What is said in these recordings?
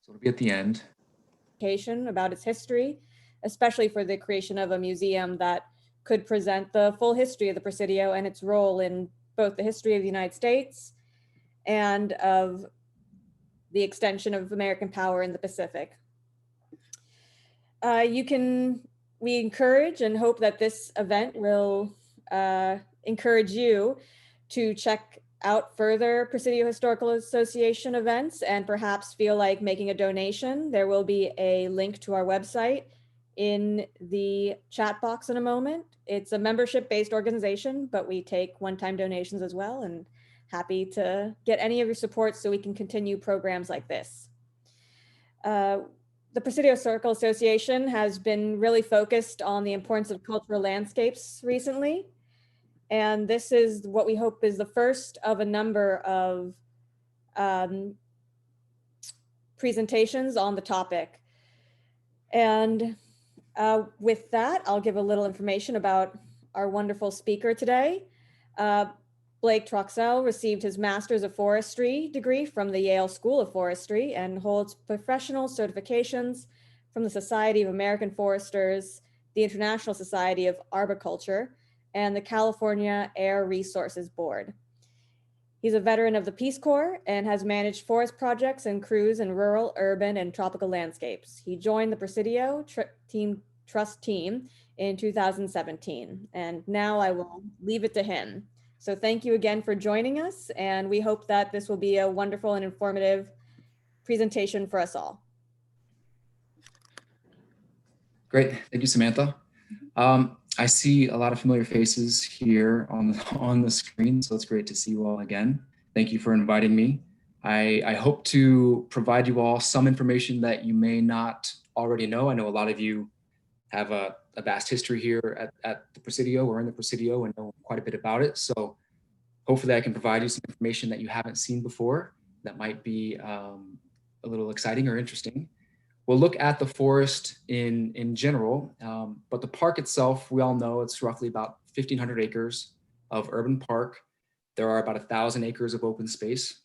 So it'll be at the end. About its history, especially for the creation of a museum that could present the full history of the Presidio and its role in both the history of the United States and of the extension of American power in the Pacific. We encourage and hope that this event will encourage you to check out further Presidio Historical Association events and perhaps feel like making a donation. There will be a link to our website in the chat box in a moment. It's a membership-based organization, but we take one-time donations as well, and happy to get any of your support so we can continue programs like this. The Presidio Historical Association has been really focused on the importance of cultural landscapes recently. And this is what we hope is the first of a number of presentations on the topic. And with that, I'll give a little information about our wonderful speaker today. Blake Troxell received his Master's of Forestry degree from the Yale School of Forestry and holds professional certifications from the Society of American Foresters, the International Society of Arboriculture, and the California Air Resources Board. He's a veteran of the Peace Corps and has managed forest projects and crews in rural, urban, and tropical landscapes. He joined the Presidio Trust team in 2017, and now I will leave it to him. So thank you again for joining us, and we hope that this will be a wonderful and informative presentation for us all. Great, thank you, Samantha. I see a lot of familiar faces here on the screen, so it's great to see you all again. Thank you for inviting me. I hope to provide you all some information that you may not already know. I know a lot of you have a vast history here at the Presidio or in the Presidio and know quite a bit about it. So hopefully I can provide you some information that you haven't seen before that might be a little exciting or interesting. We'll look at the forest in general, but the park itself, we all know it's roughly about 1,500 acres of urban park. There are about 1,000 acres of open space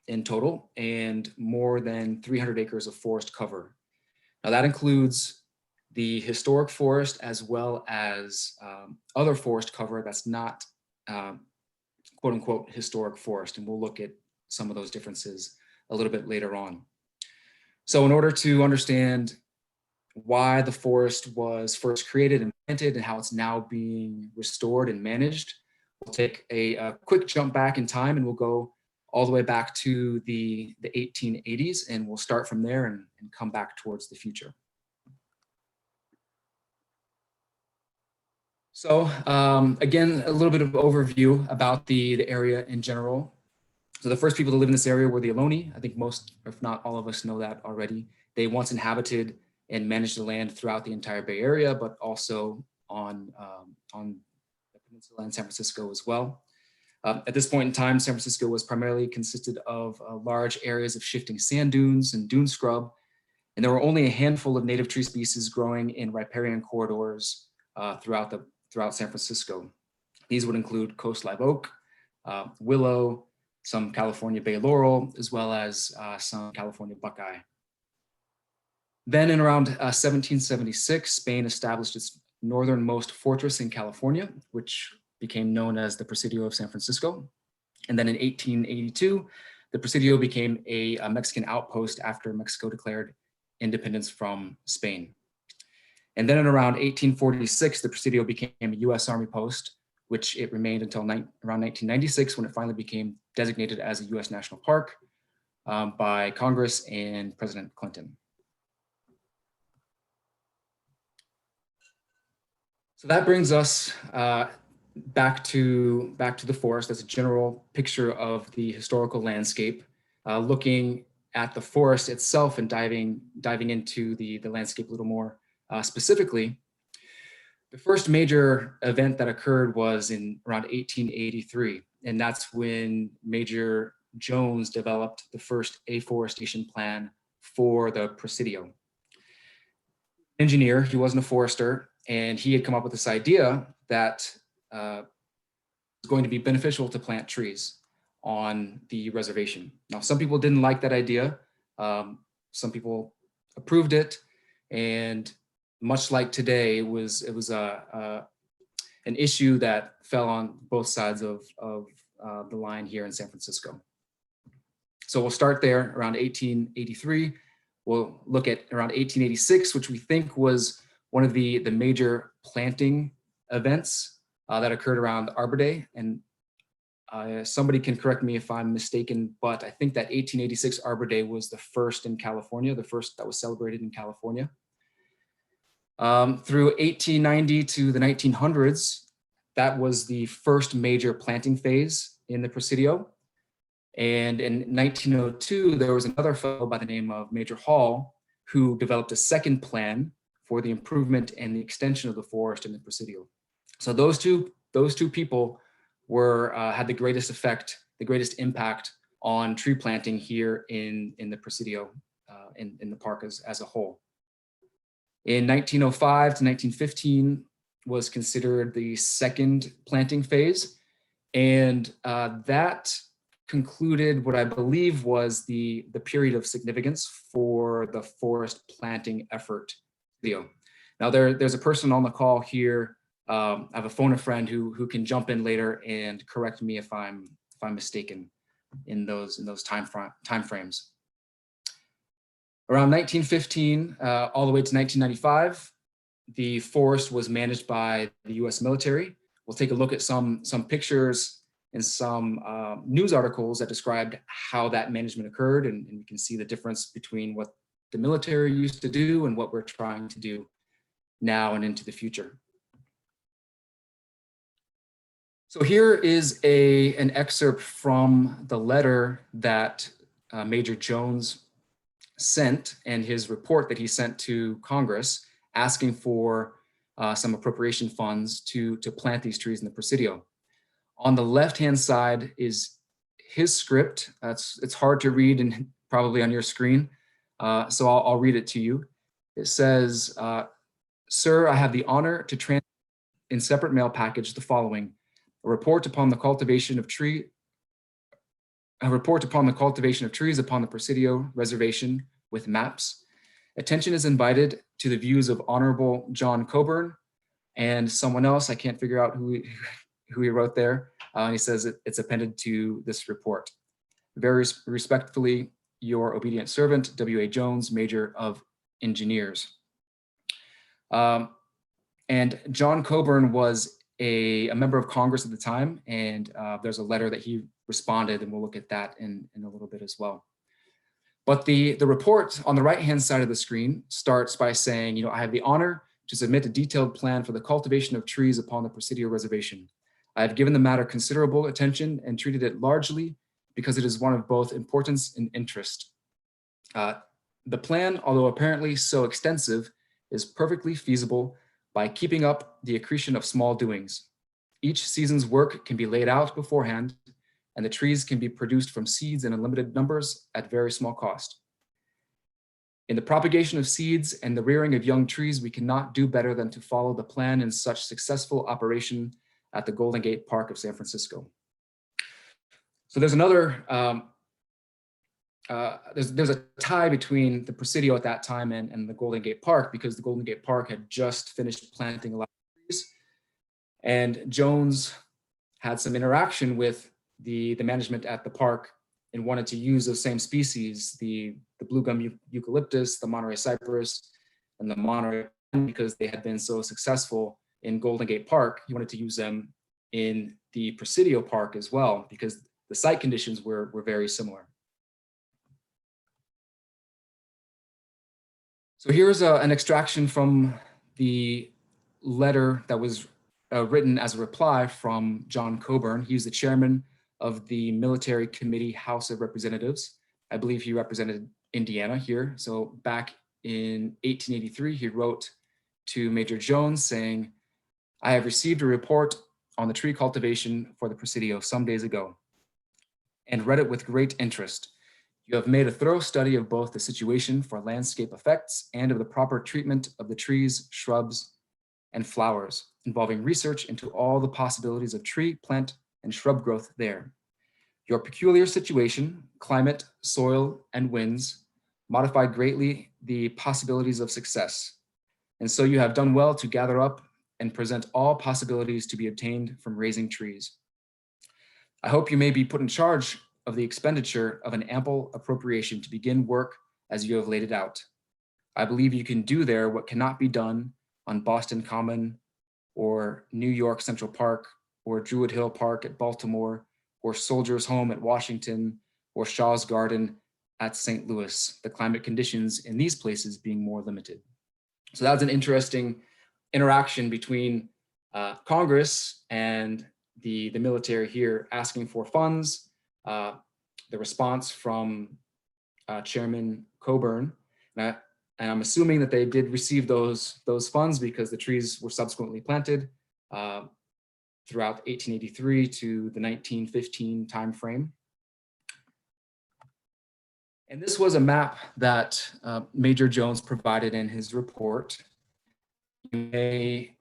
in total and more than 300 acres of forest cover. Now that includes the historic forest as well as other forest cover that's not quote unquote historic forest. And we'll look at some of those differences a little bit later on. So in order to understand why the forest was first created and planted and how it's now being restored and managed, we'll take a quick jump back in time and we'll go all the way back to the 1880s, and we'll start from there and come back towards the future. So again, a little bit of overview about the area in general. So the first people to live in this area were the Ohlone. I think most, if not all of us, know that already. They once inhabited and managed the land throughout the entire Bay Area, but also on the peninsula and San Francisco as well. At this point in time, San Francisco was primarily consisted of large areas of shifting sand dunes and dune scrub, and there were only a handful of native tree species growing in riparian corridors throughout San Francisco. These would include coast live oak, willow, some California bay laurel, as well as some California buckeye. Then in around 1776, Spain established its northernmost fortress in California, which became known as the Presidio of San Francisco. And then in 1882, the Presidio became a Mexican outpost after Mexico declared independence from Spain. And then in around 1846, the Presidio became a US Army post, which it remained until around 1996, when it finally became designated as a US National Park by Congress and President Clinton. So that brings us back to the forest as a general picture of the historical landscape, looking at the forest itself and diving into the landscape a little more specifically. The first major event that occurred was in around 1883, and that's when Major Jones developed the first afforestation plan for the Presidio. Engineer, he wasn't a forester, and he had come up with this idea that it was going to be beneficial to plant trees on the reservation. Now, some people didn't like that idea. some people approved it, and much like today, it was an issue that fell on both sides of the line here in San Francisco. So we'll start there around 1883. We'll look at around 1886, which we think was one of the major planting events that occurred around Arbor Day. And somebody can correct me if I'm mistaken, but I think that 1886 Arbor Day was the first in California, the first that was celebrated in California. Through 1890 to the 1900s, that was the first major planting phase in the Presidio. And in 1902, there was another fellow by the name of Major Hall who developed a second plan for the improvement and the extension of the forest in the Presidio. So those two people were had the greatest effect, the greatest impact on tree planting here in the Presidio, in the park as a whole. In 1905 to 1915 was considered the second planting phase, and that concluded what I believe was the period of significance for the forest planting effort. Now there's a person on the call here. I have a phone a friend who can jump in later and correct me if I'm mistaken in those time frames. Around 1915, all the way to 1995, the forest was managed by the U.S. military. We'll take a look at some pictures and some news articles that described how that management occurred, and we can see the difference between what the military used to do and what we're trying to do now and into the future. So here is an excerpt from the letter that Major Jones sent, and his report that he sent to Congress asking for some appropriation funds to plant these trees in the Presidio. On the left-hand side is his script. It's hard to read and probably on your screen, so I'll read it to you. It says, "Sir, I have the honor to transmit in separate mail package the following: a report upon the cultivation of trees upon the Presidio Reservation with maps. Attention is invited to the views of Honorable John Coburn," and someone else, I can't figure out who he wrote there. And he says it's appended to this report. "Very respectfully, your obedient servant, W.A. Jones, Major of Engineers." And John Coburn was a member of Congress at the time, and there's a letter that he responded, and we'll look at that in a little bit as well. But the report on the right-hand side of the screen starts by saying, "I have the honor to submit a detailed plan for the cultivation of trees upon the Presidio Reservation. I have given the matter considerable attention and treated it largely because it is one of both importance and interest. The plan, although apparently so extensive, is perfectly feasible by keeping up the accretion of small doings. Each season's work can be laid out beforehand, and the trees can be produced from seeds in unlimited numbers at very small cost. In the propagation of seeds and the rearing of young trees, we cannot do better than to follow the plan in such successful operation at the Golden Gate Park of San Francisco." So there's another, there's a tie between the Presidio at that time and the Golden Gate Park, because the Golden Gate Park had just finished planting a lot of trees, and Jones had some interaction with the management at the park and wanted to use those same species, the blue gum eucalyptus, the Monterey cypress, and the Monterey, because they had been so successful in Golden Gate Park. He wanted to use them in the Presidio Park as well, because the site conditions were very similar. So here's an extraction from the letter that was written as a reply from John Coburn. He's the chairman of the Military Committee House of Representatives. I believe he represented Indiana here. So back in 1883, he wrote to Major Jones saying, "I have received a report on the tree cultivation for the Presidio some days ago and read it with great interest. You have made a thorough study of both the situation for landscape effects and of the proper treatment of the trees, shrubs, and flowers, involving research into all the possibilities of tree, plant, and shrub growth there. Your peculiar situation, climate, soil, and winds, modified greatly the possibilities of success. And so you have done well to gather up and present all possibilities to be obtained from raising trees. I hope you may be put in charge of the expenditure of an ample appropriation to begin work as you have laid it out. I believe you can do there what cannot be done on Boston Common or New York Central Park or Druid Hill Park at Baltimore or Soldiers Home at Washington or Shaw's Garden at St. Louis, the climate conditions in these places being more limited. So that's an interesting interaction between Congress and the military here asking for funds, the response from Chairman Coburn, and I'm assuming that they did receive those funds because the trees were subsequently planted throughout 1883 to the 1915 timeframe. And this was a map that Major Jones provided in his report. You may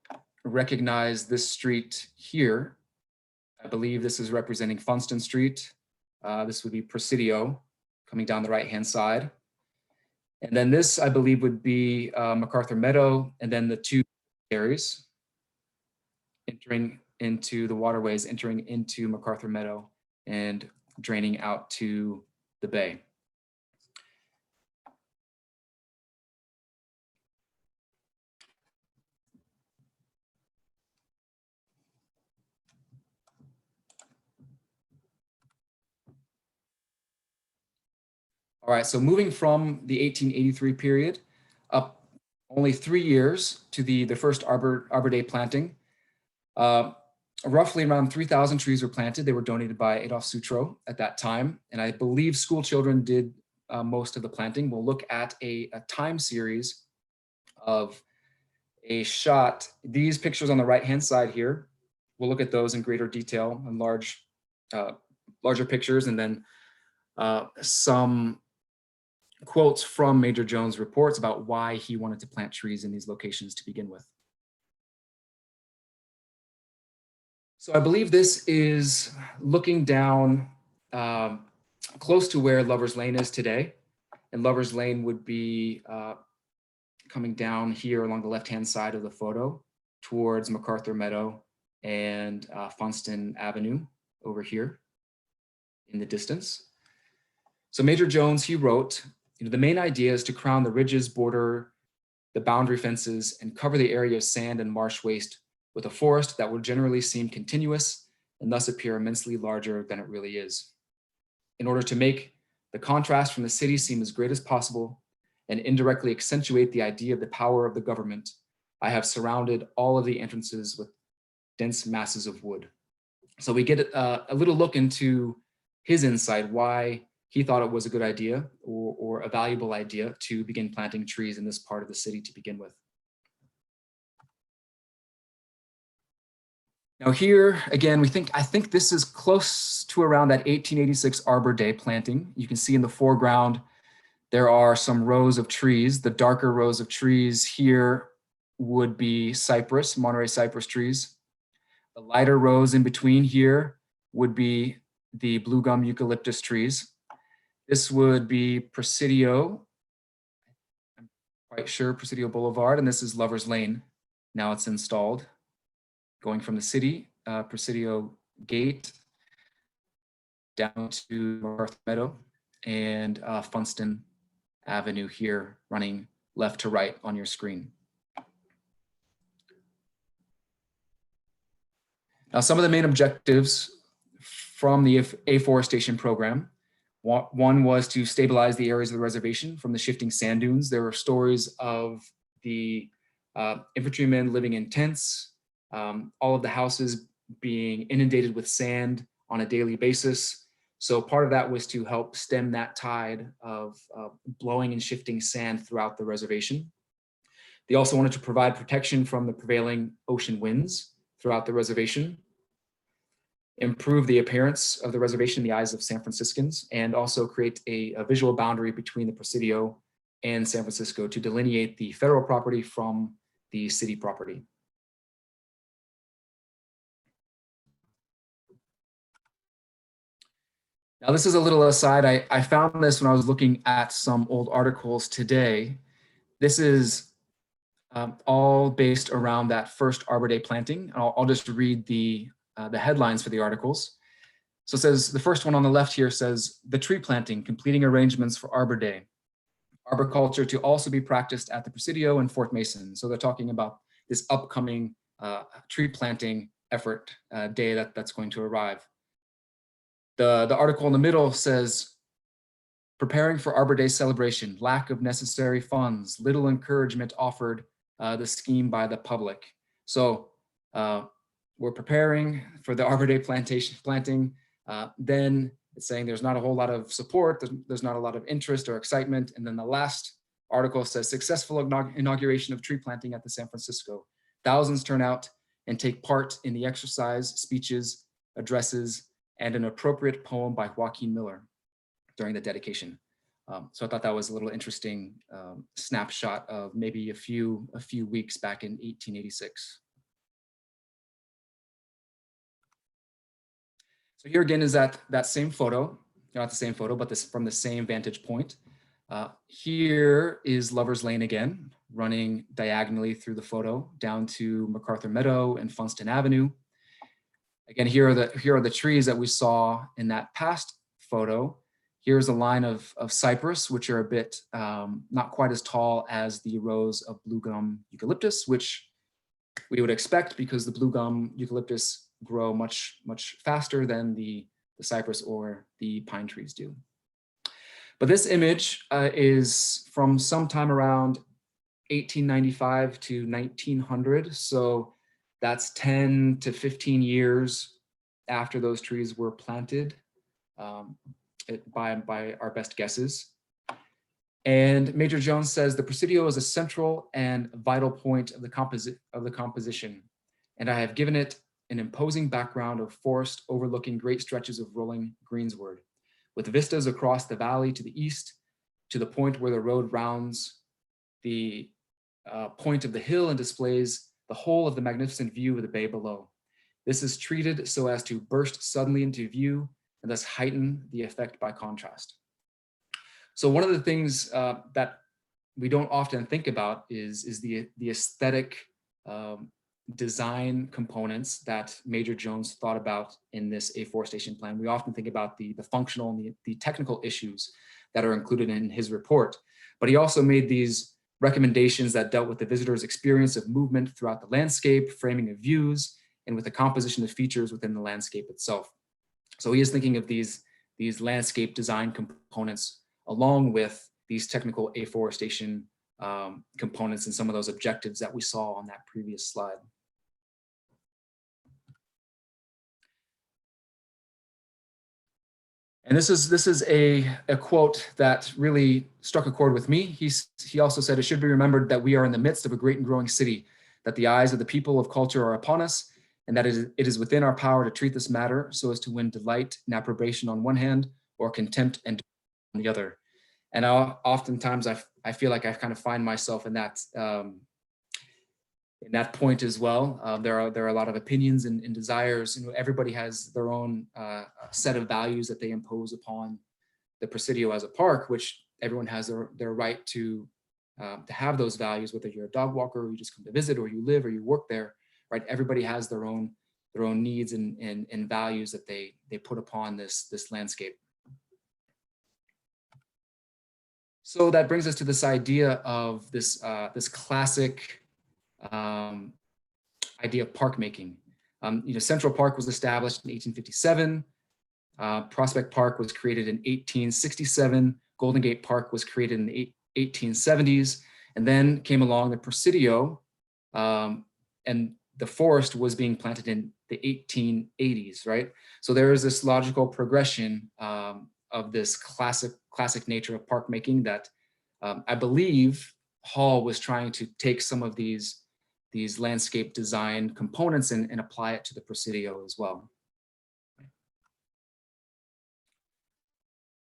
recognize this street here. I believe this is representing Funston Street. This would be Presidio coming down the right-hand side. And then this, I believe, would be MacArthur Meadow, and then the two areas entering into the waterways, entering into MacArthur Meadow and draining out to the bay. All right, so moving from the 1883 period up only 3 years to the first Arbor Day planting, roughly around 3,000 trees were planted. They were donated by Adolf Sutro at that time, and I believe school children did most of the planting. We'll look at a time series of a shot. These pictures on the right-hand side here, we'll look at those in greater detail and larger pictures, and then some quotes from Major Jones' reports about why he wanted to plant trees in these locations to begin with. So I believe this is looking down close to where Lover's Lane is today. And Lover's Lane would be coming down here along the left-hand side of the photo towards MacArthur Meadow and Funston Avenue over here in the distance. So Major Jones, he wrote, the main idea is to crown the ridges, border the boundary fences, and cover the area of sand and marsh waste with a forest that will generally seem continuous and thus appear immensely larger than it really is. In order to make the contrast from the city seem as great as possible and indirectly accentuate the idea of the power of the government, I have surrounded all of the entrances with dense masses of wood. So we get a little look into his insight, why he thought it was a good idea or a valuable idea to begin planting trees in this part of the city to begin with. Now here, again, I think this is close to around that 1886 Arbor Day planting. You can see in the foreground, there are some rows of trees. The darker rows of trees here would be cypress, Monterey cypress trees. The lighter rows in between here would be the blue gum eucalyptus trees. This would be Presidio, I'm quite sure, Presidio Boulevard, and this is Lover's Lane. Now it's installed. Going from the city, Presidio Gate, down to MacArthur Meadow, and Funston Avenue here, running left to right on your screen. Now, some of the main objectives from the afforestation program. One was to stabilize the areas of the reservation from the shifting sand dunes. There were stories of the infantrymen living in tents, all of the houses being inundated with sand on a daily basis. So part of that was to help stem that tide of blowing and shifting sand throughout the reservation. They also wanted to provide protection from the prevailing ocean winds throughout the reservation, improve the appearance of the reservation in the eyes of San Franciscans, and also create a visual boundary between the Presidio and San Francisco to delineate the federal property from the city property. Now, this is a little aside. I found this when I was looking at some old articles today. This is all based around that first Arbor Day planting. I'll just read the headlines for the articles. So it says, the first one on the left here says, the tree planting, completing arrangements for Arbor Day. Arboriculture to also be practiced at the Presidio and Fort Mason. So they're talking about this upcoming tree planting effort day that's going to arrive. The article in the middle says, preparing for Arbor Day celebration, lack of necessary funds, little encouragement offered the scheme by the public. So we're preparing for the Arbor Day planting. Then it's saying there's not a whole lot of support, there's not a lot of interest or excitement. And then the last article says successful inauguration of tree planting at the San Francisco. Thousands turn out and take part in the exercise, speeches, addresses, and an appropriate poem by Joaquin Miller during the dedication. So I thought that was a little interesting snapshot of maybe a few weeks back in 1886. So here again is that same photo, not the same photo, but this from the same vantage point. Here is Lover's Lane again, running diagonally through the photo down to MacArthur Meadow and Funston Avenue. Again, here are the trees that we saw in that past photo. Here's a line of cypress, which are a bit not quite as tall as the rows of blue gum eucalyptus, which we would expect because the blue gum eucalyptus grow much faster than the cypress or the pine trees do. But this image is from sometime around 1895 to 1900. So that's 10 to 15 years after those trees were planted by our best guesses. And Major Jones says the Presidio is a central and vital point of the composition, and I have given it an imposing background of forest overlooking great stretches of rolling greensward, with vistas across the valley to the east, to the point where the road rounds the point of the hill and displays the whole of the magnificent view of the bay below. This is treated so as to burst suddenly into view and thus heighten the effect by contrast. So one of the things that we don't often think about is the aesthetic design components that Major Jones thought about in this afforestation plan. We often think about the functional and the technical issues that are included in his report, but he also made these recommendations that dealt with the visitor's experience of movement throughout the landscape, framing of views, and with the composition of features within the landscape itself. So he is thinking of these landscape design components along with these technical afforestation components and some of those objectives that we saw on that previous slide. And this is a quote that really struck a chord with me. He also said, it should be remembered that we are in the midst of a great and growing city, that the eyes of the people of culture are upon us, and that it is within our power to treat this matter so as to win delight and approbation on one hand, or contempt and on the other. And oftentimes I feel like I kind of find myself in that point as well. There are a lot of opinions and desires. You know, everybody has their own set of values that they impose upon the Presidio as a park, which everyone has their right to have those values, whether you're a dog walker or you just come to visit or you live or you work there, right? Everybody has their own needs and values that they put upon this landscape. So that brings us to this idea of this classic idea of park making. You know, Central Park was established in 1857. Prospect Park was created in 1867. Golden Gate Park was created in the 1870s. And then came along the Presidio, and the forest was being planted in the 1880s, right? So there is this logical progression of this classic nature of park making that I believe Hall was trying to take some of these landscape design components and apply it to the Presidio as well.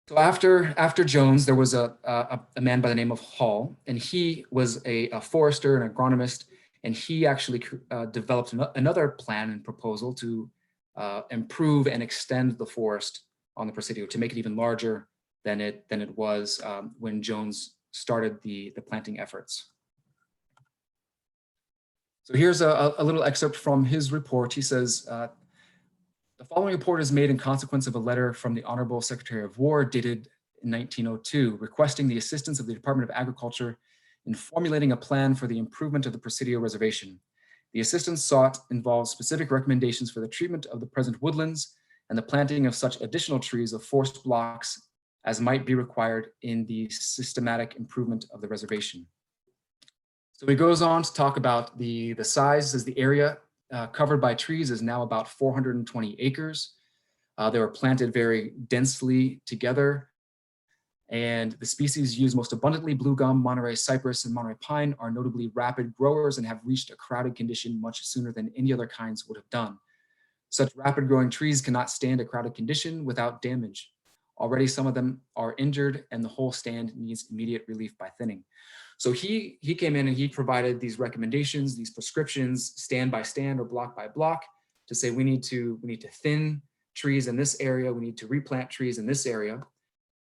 So after Jones, there was a man by the name of Hall, and he was a forester and agronomist, and he actually developed another plan and proposal to improve and extend the forest on the Presidio to make it even larger than it was when Jones started the planting efforts. So here's a little excerpt from his report. He says, the following report is made in consequence of a letter from the Honorable Secretary of War dated in 1902, requesting the assistance of the Department of Agriculture in formulating a plan for the improvement of the Presidio Reservation. The assistance sought involves specific recommendations for the treatment of the present woodlands and the planting of such additional trees of forest blocks as might be required in the systematic improvement of the reservation. So he goes on to talk about the size, as the area covered by trees is now about 420 acres. They were planted very densely together, and the species used most abundantly, blue gum, Monterey cypress, and Monterey pine, are notably rapid growers and have reached a crowded condition much sooner than any other kinds would have done. Such rapid growing trees cannot stand a crowded condition without damage. Already some of them are injured and the whole stand needs immediate relief by thinning. So he came in and he provided these recommendations, these prescriptions, stand by stand or block by block, to say we need to thin trees in this area, we need to replant trees in this area.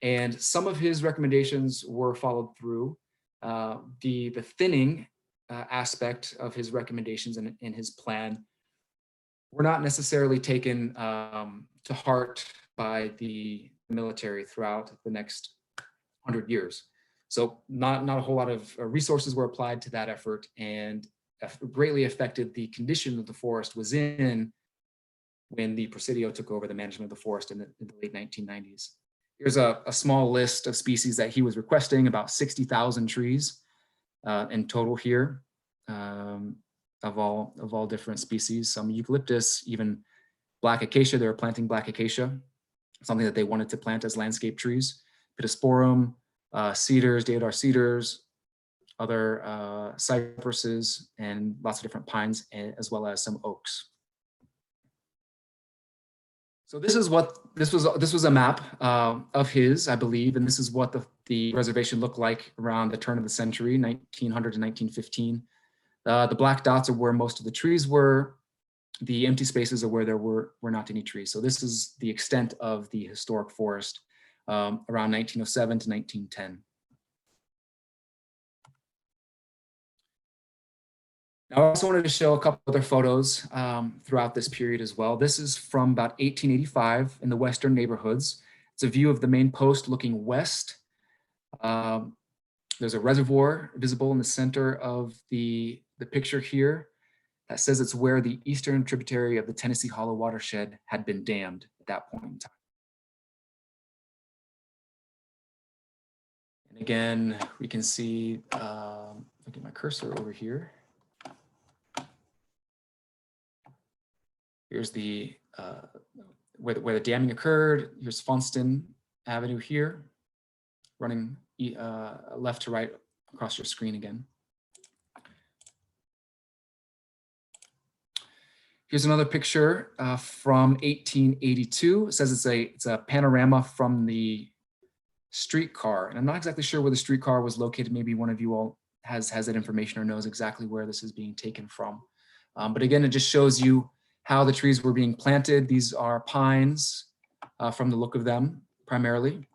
And some of his recommendations were followed through. The thinning aspect of his recommendations and in his plan were not necessarily taken to heart by the military throughout the next 100 years. So not a whole lot of resources were applied to that effort, and greatly affected the condition that the forest was in when the Presidio took over the management of the forest in the late 1990s. Here's a small list of species that he was requesting, about 60,000 trees in total here, of all different species. Some eucalyptus, even black acacia. They were planting black acacia, something that they wanted to plant as landscape trees. Pittosporum, cedars, deodar cedars, other cypresses, and lots of different pines, as well as some oaks. So this was a map of his, I believe, and this is what the reservation looked like around the turn of the century, 1900 to 1915. The black dots are where most of the trees were. The empty spaces are where there were not any trees. So this is the extent of the historic forest around 1907 to 1910. Now, I also wanted to show a couple other photos throughout this period as well. This is from about 1885 in the western neighborhoods. It's a view of the main post looking west. There's a reservoir visible in the center of the picture here that says it's where the eastern tributary of the Tennessee Hollow watershed had been dammed at that point in time. And again, we can see, if I get my cursor over here. Here's the where the damming occurred. Here's Funston Avenue here, running left to right across your screen again. Here's another picture from 1882. It says it's a panorama from the streetcar, and I'm not exactly sure where the streetcar was located. Maybe one of you all has that information or knows exactly where this is being taken from. But again, it just shows you how the trees were being planted. These are pines from the look of them, primarily.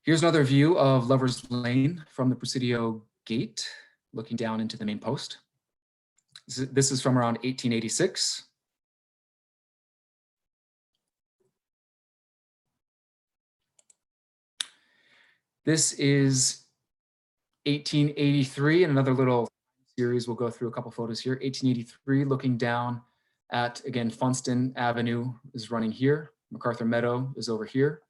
Here's another view of Lover's Lane from the Presidio gate, looking down into the main post. This is from around 1886. This is 1883, and another little series. We'll go through a couple photos here. 1883, looking down at, again, Funston Avenue is running here. MacArthur Meadow is over here.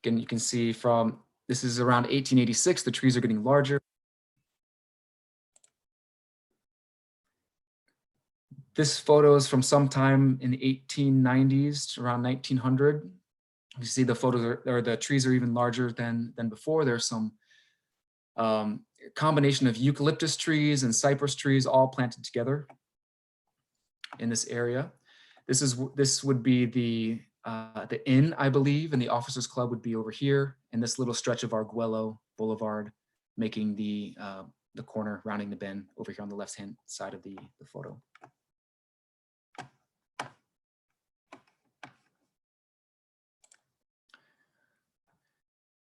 Again, you can see from, this is around 1886, the trees are getting larger. This photo is from sometime in the 1890s, around 1900. You see the photos or the trees are even larger than before. There's some combination of eucalyptus trees and cypress trees all planted together in this area. This would be the inn, I believe, and the officers club would be over here, and this little stretch of Arguello Boulevard making the the corner, rounding the bend over here on the left-hand side of the photo.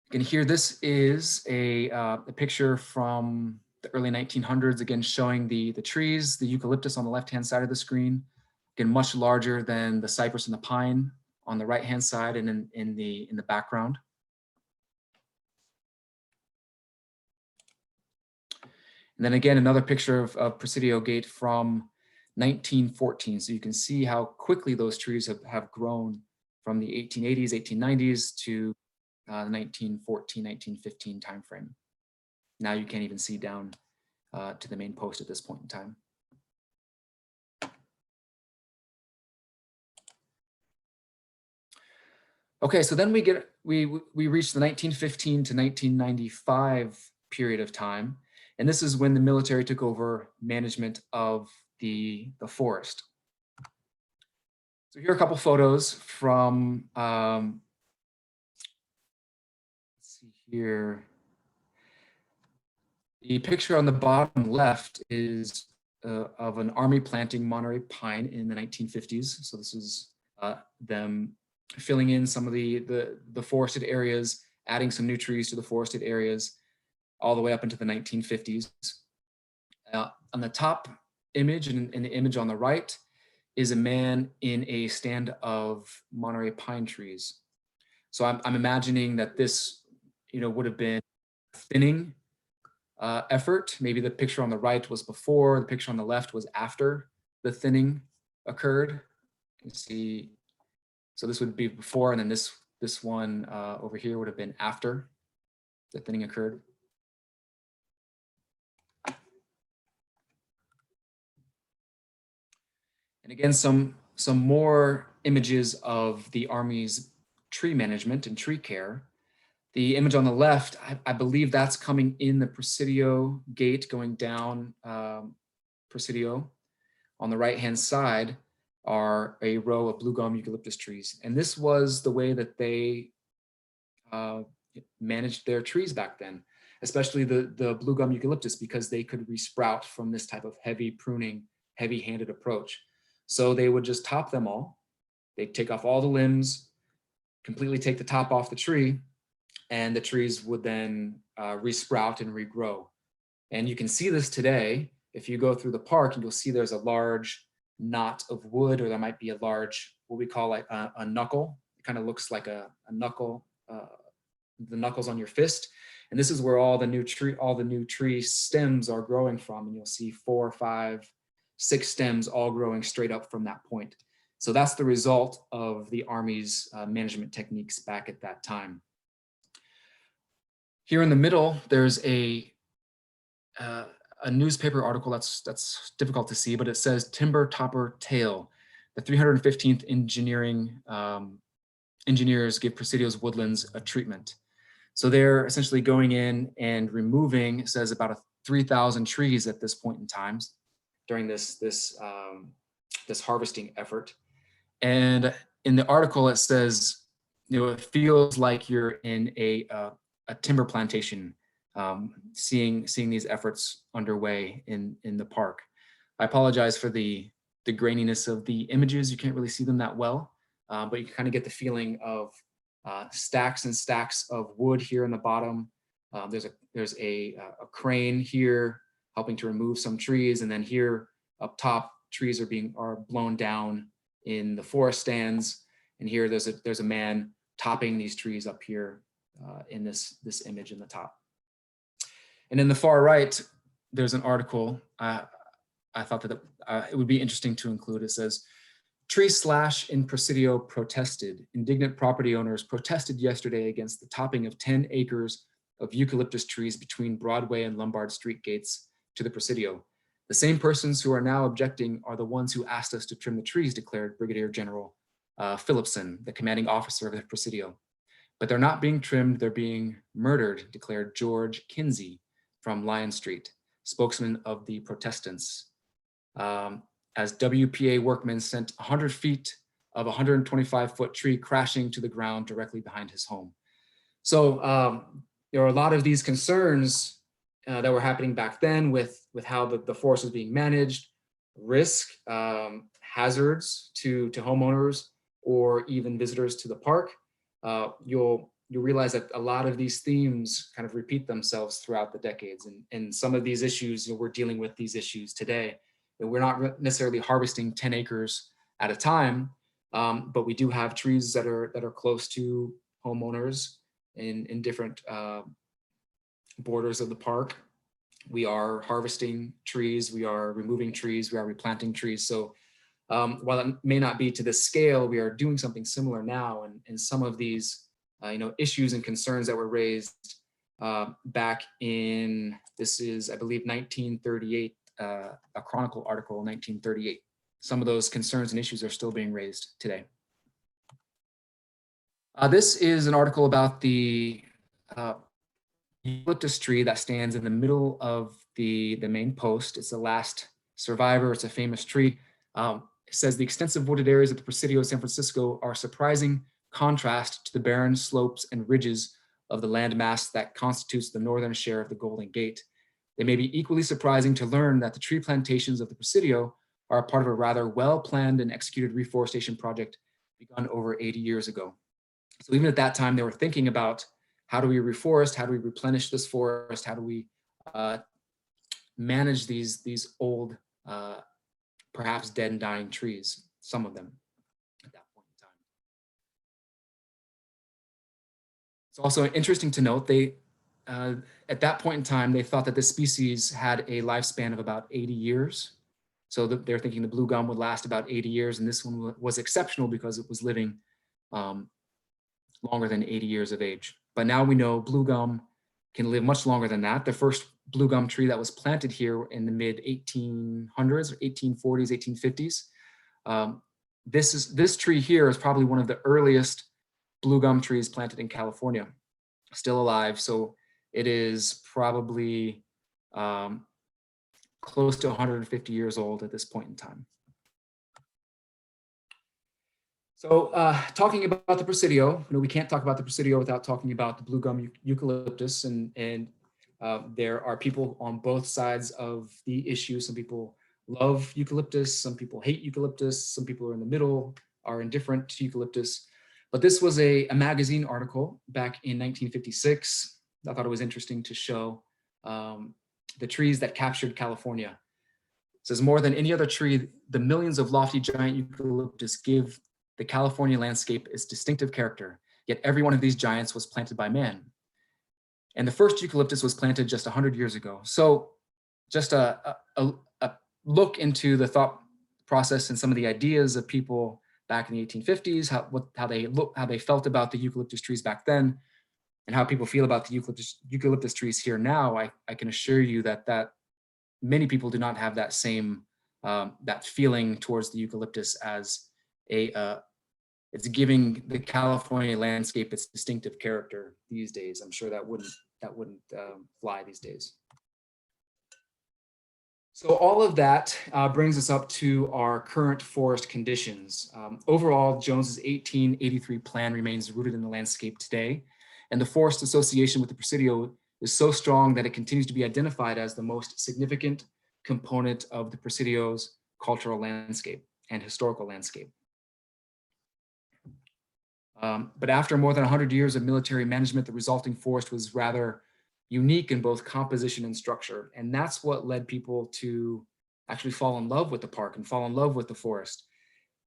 You can hear this is a picture from the early 1900s, again, showing the trees, the eucalyptus on the left-hand side of the screen, again, much larger than the cypress and the pine on the right-hand side and in the background. And then again, another picture of Presidio Gate from 1914. So you can see how quickly those trees have grown from the 1880s, 1890s to the 1914, 1915 timeframe. Now you can't even see down to the main post at this point in time. Okay, so then we reach the 1915 to 1995 period of time. And this is when the military took over management of the forest. So here are a couple photos from, let's see here. The picture on the bottom left is of an army planting Monterey pine in the 1950s. So this is them filling in some of the forested areas, adding some new trees to the forested areas, all the way up into the 1950s. On the top image and the image on the right is a man in a stand of Monterey pine trees. So I'm imagining that this, would have been a thinning effort. Maybe the picture on the right was before, the picture on the left was after the thinning occurred. You can see, so this would be before, and then this one over here would have been after the thinning occurred. And again, some more images of the Army's tree management and tree care. The image on the left, I believe that's coming in the Presidio gate going down Presidio. On the right-hand side are a row of blue gum eucalyptus trees. And this was the way that they managed their trees back then, especially the blue gum eucalyptus, because they could resprout from this type of heavy pruning, heavy-handed approach. So they would just top them all. They'd take off all the limbs, completely take the top off the tree, and the trees would then resprout and regrow. And you can see this today. If you go through the park, you'll see there's a large knot of wood, or there might be a large, what we call like a knuckle. It kind of looks like a knuckle, the knuckles on your fist. And this is where all the new tree stems are growing from. And you'll see 4, 5, 6 stems all growing straight up from that point. So that's the result of the Army's management techniques back at that time. Here in the middle, there's a newspaper article that's difficult to see, but it says Timber Topper Tale. The 315th engineers give Presidio's woodlands a treatment. So they're essentially going in and removing, it says about 3,000 trees at this point in time during this harvesting effort. And in the article, it says, it feels like you're in a timber plantation, seeing these efforts underway in the park. I apologize for the graininess of the images. You can't really see them that well, but you can kind of get the feeling of stacks and stacks of wood here in the bottom. There's a crane here helping to remove some trees, and then here up top, trees are blown down in the forest stands, and here there's a man topping these trees up here in this image in the top. And in the far right, there's an article. I thought that it would be interesting to include. It says, tree slash in Presidio protested. Indignant property owners protested yesterday against the topping of 10 acres of eucalyptus trees between Broadway and Lombard Street gates to the Presidio. The same persons who are now objecting are the ones who asked us to trim the trees, declared Brigadier General Phillipson, the commanding officer of the Presidio. But they're not being trimmed, they're being murdered, declared George Kinsey from Lion Street, spokesman of the Protestants. As WPA workmen sent 100 feet of a 125-foot tree crashing to the ground directly behind his home. So there are a lot of these concerns that were happening back then with how the forest was being managed, risk, hazards to homeowners or even visitors to the park, you'll realize that a lot of these themes kind of repeat themselves throughout the decades. And some of these issues, we're dealing with these issues today. And we're not necessarily harvesting 10 acres at a time, but we do have trees that are close to homeowners in different borders of the park. We are harvesting trees, we are removing trees, we are replanting trees. So while it may not be to this scale, we are doing something similar now. And some of these issues and concerns that were raised back in, this is, I believe, 1938, a Chronicle article, 1938. Some of those concerns and issues are still being raised today. This is an article about the eucalyptus tree that stands in the middle of the main post. It's the last survivor. It's a famous tree. It says the extensive wooded areas of the Presidio of San Francisco are a surprising contrast to the barren slopes and ridges of the landmass that constitutes the northern share of the Golden Gate. They may be equally surprising to learn that the tree plantations of the Presidio are a part of a rather well-planned and executed reforestation project begun over 80 years ago. So even at that time, they were thinking about how do we reforest, how do we replenish this forest, how do we manage these old, perhaps dead and dying trees, some of them at that point in time. It's also interesting to note they, at that point in time, they thought that this species had a lifespan of about 80 years. So they're thinking the blue gum would last about 80 years, and this one was exceptional because it was living longer than 80 years of age. But now we know blue gum can live much longer than that. The first blue gum tree that was planted here in the mid 1800s, 1840s, 1850s. This tree here is probably one of the earliest blue gum trees planted in California, still alive. So it is probably close to 150 years old at this point in time. So talking about the Presidio, we can't talk about the Presidio without talking about the blue gum eucalyptus, and there are people on both sides of the issue. Some people love eucalyptus, some people hate eucalyptus, some people are in the middle, are indifferent to eucalyptus. But this was a magazine article back in 1956. I thought it was interesting to show the trees that captured California. It says, more than any other tree, the millions of lofty giant eucalyptus give the California landscape its distinctive character, yet every one of these giants was planted by man. And the first eucalyptus was planted just 100 years ago. So just a look into the thought process and some of the ideas of people back in the 1850s, how they felt about the eucalyptus trees back then, and how people feel about the eucalyptus trees here now. I can assure you that many people do not have that same that feeling towards the eucalyptus as it's giving the California landscape its distinctive character these days. I'm sure that wouldn't fly these days. So all of that brings us up to our current forest conditions. Overall, Jones's 1883 plan remains rooted in the landscape today, and the Forest Association with the Presidio is so strong that it continues to be identified as the most significant component of the Presidio's cultural landscape and historical landscape. But after more than 100 years of military management, the resulting forest was rather unique in both composition and structure. And that's what led people to actually fall in love with the park and fall in love with the forest.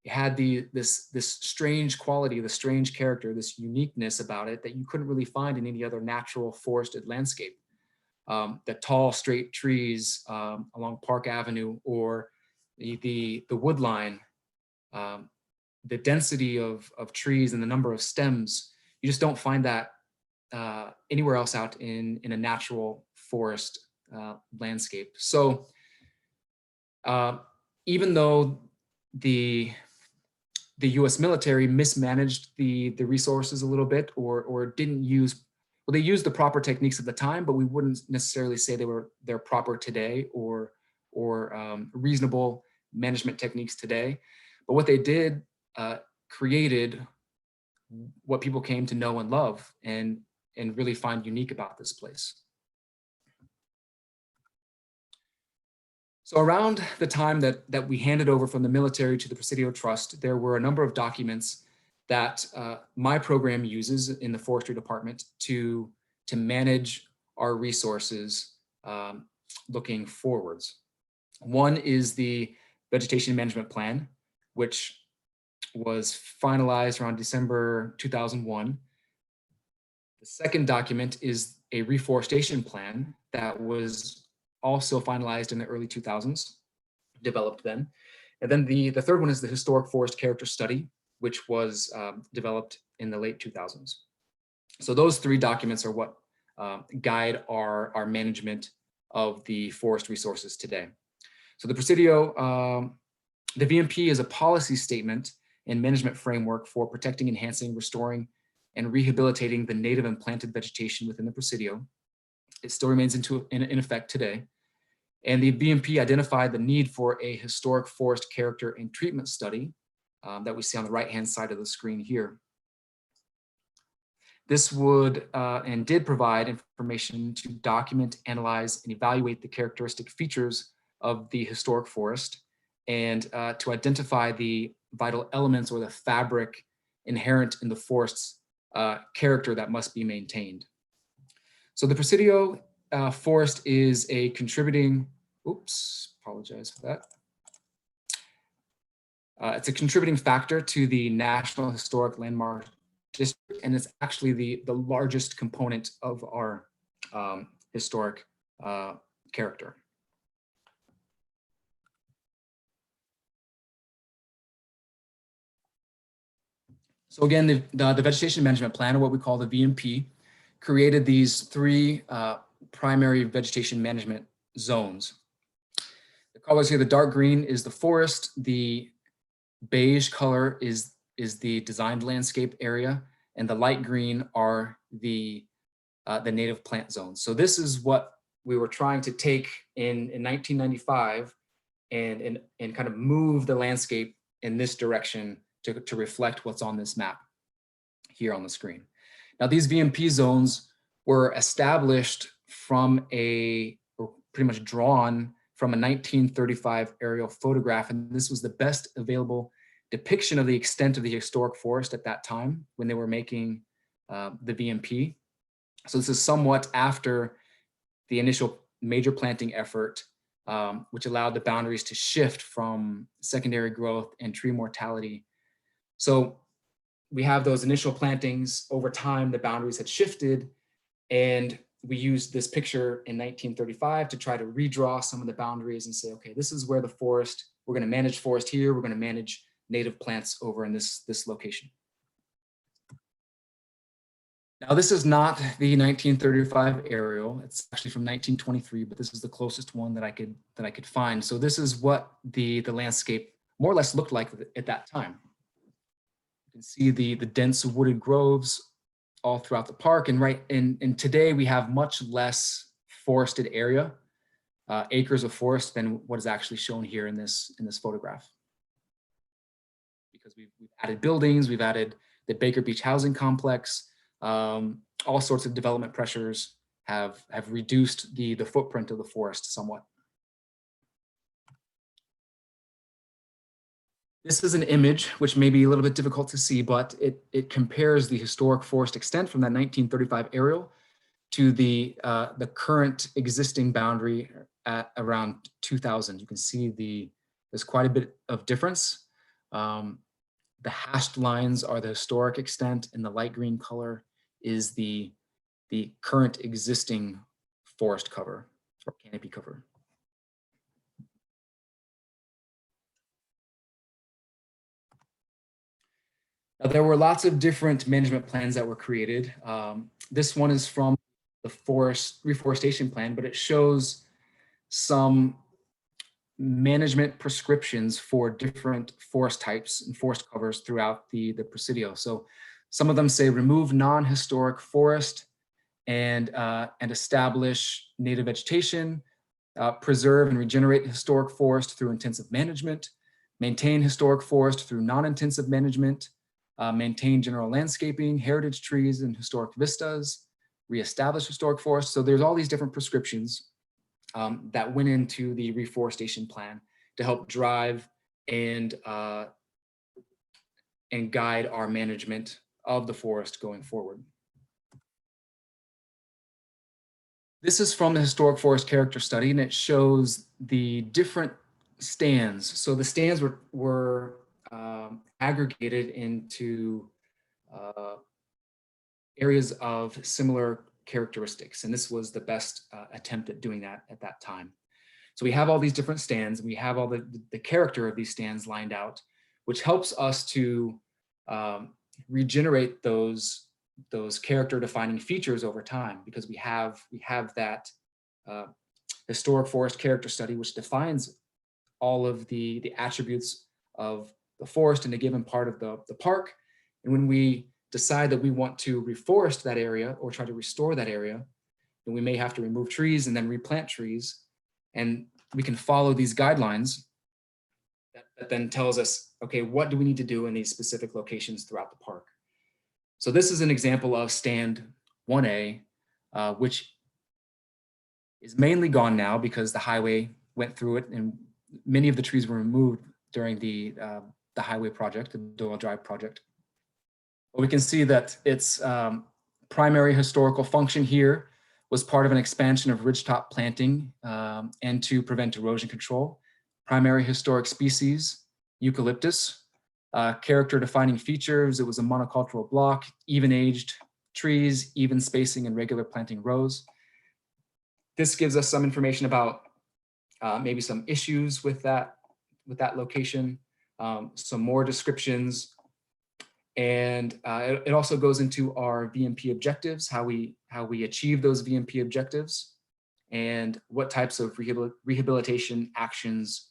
It had this strange quality, the strange character, this uniqueness about it that you couldn't really find in any other natural forested landscape. The tall, straight trees along Park Avenue, or the wood line, the density of trees and the number of stems, you just don't find that anywhere else out in a natural forest landscape. So even though the US military mismanaged the resources a little bit, or didn't use, well, they used the proper techniques at the time, but we wouldn't necessarily say they're proper today, or reasonable management techniques today. But what they did created what people came to know and love and really find unique about this place. So around the time that we handed over from the military to the Presidio Trust, there were a number of documents that my program uses in the forestry department to manage our resources looking forwards. One is the Vegetation Management Plan, which was finalized around December 2001. The second document is a reforestation plan that was also finalized in the early 2000s, developed then. And then the third one is the Historic Forest Character Study, which was developed in the late 2000s. So those three documents are what guide our management of the forest resources today. So the Presidio, the VMP is a policy statement and management framework for protecting, enhancing, restoring, and rehabilitating the native and planted vegetation within the Presidio. It still remains in effect today. And the VMP identified the need for a historic forest character and treatment study that we see on the right-hand side of the screen here. This would and did provide information to document, analyze, and evaluate the characteristic features of the historic forest and to identify the vital elements or the fabric inherent in the forest's character that must be maintained. So the Presidio forest is a contributing, apologize for that. It's a contributing factor to the National Historic Landmark District, and it's actually the largest component of our historic character. So again, the Vegetation Management Plan, or what we call the VMP, created these three primary vegetation management zones. The colors here, the dark green is the forest, the beige color is the designed landscape area, and the light green are the native plant zones. So this is what we were trying to take in 1995 and kind of move the landscape in this direction to reflect what's on this map here on the screen. Now these VMP zones were established from or pretty much drawn from a 1935 aerial photograph, and this was the best available depiction of the extent of the historic forest at that time when they were making the VMP. So this is somewhat after the initial major planting effort, which allowed the boundaries to shift from secondary growth and tree mortality. So we have those initial plantings. Over time, the boundaries had shifted, and we used this picture in 1935 to try to redraw some of the boundaries and say, okay, this is where the forest, we're going to manage forest here, we're going to manage native plants over in this location. Now, this is not the 1935 aerial. It's actually from 1923, but this is the closest one that I could find. So this is what the landscape more or less looked like at that time. You can see the dense wooded groves all throughout the park, and today we have much less forested area, acres of forest, than what is actually shown here in this photograph. Because we've added buildings, we've added the Baker Beach housing complex, all sorts of development pressures have reduced the footprint of the forest somewhat. This is an image which may be a little bit difficult to see, but it compares the historic forest extent from that 1935 aerial to the current existing boundary at around 2000. You can see there's quite a bit of difference. The hashed lines are the historic extent, and the light green color is the current existing forest cover or canopy cover. Now, there were lots of different management plans that were created. This one is from the Reforestation Plan, but it shows some management prescriptions for different forest types and forest covers throughout the Presidio. So some of them say remove non-historic forest and establish native vegetation, preserve and regenerate historic forest through intensive management, maintain historic forest through non-intensive management, maintain general landscaping, heritage trees and historic vistas, reestablish historic forests. So there's all these different prescriptions. that went into the reforestation plan to help drive and guide our management of the forest going forward. This is from the Historic Forest Character Study, and it shows the different stands. So the stands were aggregated into areas of similar characteristics, and this was the best attempt at doing that at that time. So we have all these different stands, and we have all the character of these stands lined out, which helps us to regenerate those character defining features over time, because we have that historic forest character study, which defines all of the attributes of the forest in a given part of the park. And when we decide that we want to reforest that area or try to restore that area, then we may have to remove trees and then replant trees. And we can follow these guidelines that then tells us, okay, what do we need to do in these specific locations throughout the park? So this is an example of stand 1A, which is mainly gone now because the highway went through it and many of the trees were removed during the highway project, the Doyle Drive project. But we can see that its primary historical function here was part of an expansion of ridgetop planting and to prevent erosion control. Primary historic species, eucalyptus. Character defining features, it was a monocultural block, even aged trees, even spacing and regular planting rows. This gives us some information about maybe some issues with that location, some more descriptions, and it also goes into our VMP objectives, how we achieve those VMP objectives, and what types of rehabilitation actions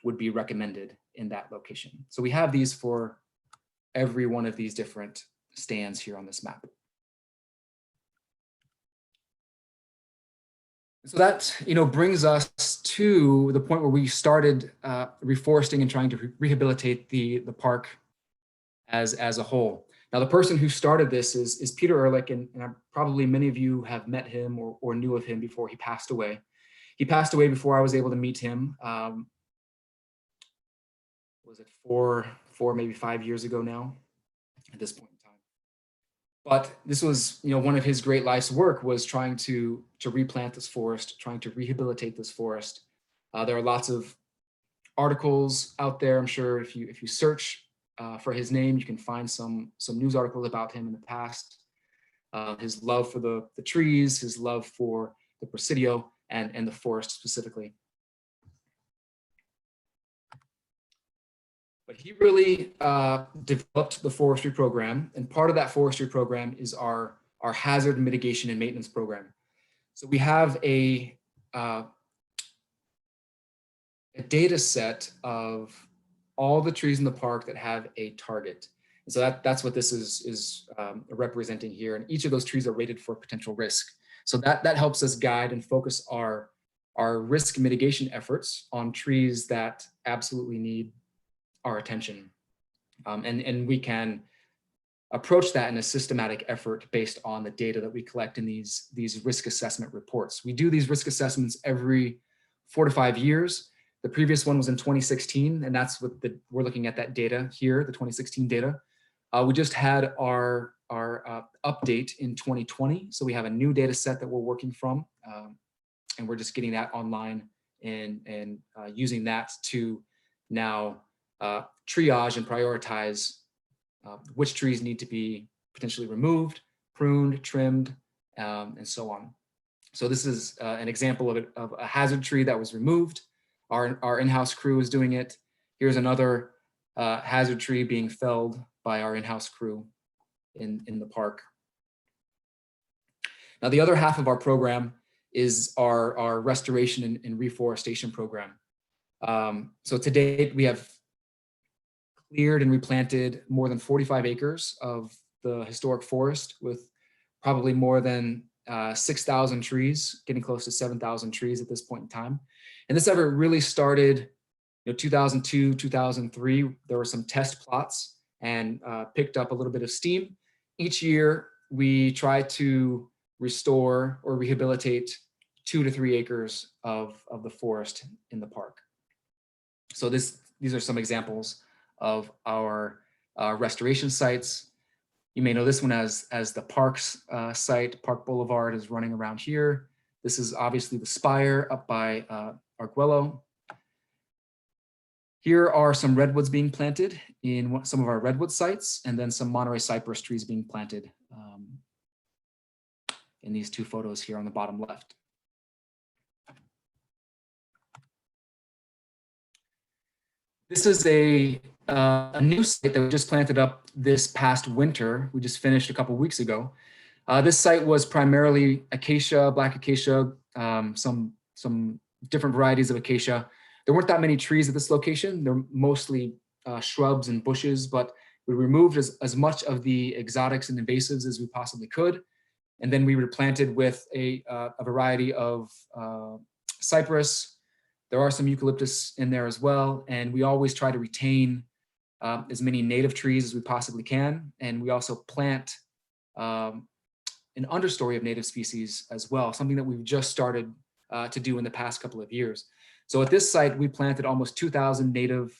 would be recommended in that location. So we have these for every one of these different stands here on this map. So that brings us to the point where we started reforesting and trying to rehabilitate the park as a whole. Now, the person who started this is Peter Ehrlich, and probably many of you have met him or knew of him before he passed away. He passed away before I was able to meet him. Was it four, maybe 5 years ago now at this point in time. But this was, one of his great life's work was trying to replant this forest, trying to rehabilitate this forest. There are lots of articles out there. I'm sure if you search for his name, you can find some news articles about him in the past. His love for the trees, his love for the Presidio and the forest specifically. But he really developed the forestry program, and part of that forestry program is our hazard mitigation and maintenance program. So we have a data set of all the trees in the park that have a target. And so that's what this is representing here. And each of those trees are rated for potential risk. So that helps us guide and focus our risk mitigation efforts on trees that absolutely need our attention. And we can approach that in a systematic effort based on the data that we collect in these risk assessment reports. We do these risk assessments every 4 to 5 years. The previous one was in 2016, and that's what we're looking at that data here, the 2016 data. We just had our update in 2020, so we have a new data set that we're working from, and we're just getting that online and using that to now triage and prioritize which trees need to be potentially removed, pruned, trimmed, and so on. So this is an example of a hazard tree that was removed. Our in-house crew is doing it. Here's another hazard tree being felled by our in-house crew in the park. Now, the other half of our program is our restoration and reforestation program. So to date, we have cleared and replanted more than 45 acres of the historic forest with probably more than 6,000 trees, getting close to 7,000 trees at this point in time. And this ever really started, 2002, 2003. There were some test plots and picked up a little bit of steam. Each year, we try to restore or rehabilitate 2 to 3 acres of the forest in the park. So these are some examples of our restoration sites. You may know this one as the Parks site. Park Boulevard is running around here. This is obviously the spire up by Arguello. Here are some redwoods being planted in some of our redwood sites, and then some Monterey cypress trees being planted in these 2 photos here on the bottom left. This is a new site that we just planted up this past winter. We just finished a couple weeks ago. This site was primarily acacia, black acacia, some different varieties of acacia. There weren't that many trees at this location. They're mostly shrubs and bushes, but we removed as much of the exotics and invasives as we possibly could. And then we replanted with a variety of cypress. There are some eucalyptus in there as well. And we always try to retain as many native trees as we possibly can. And we also plant an understory of native species as well, something that we've just started to do in the past couple of years. So at this site, we planted almost 2,000 native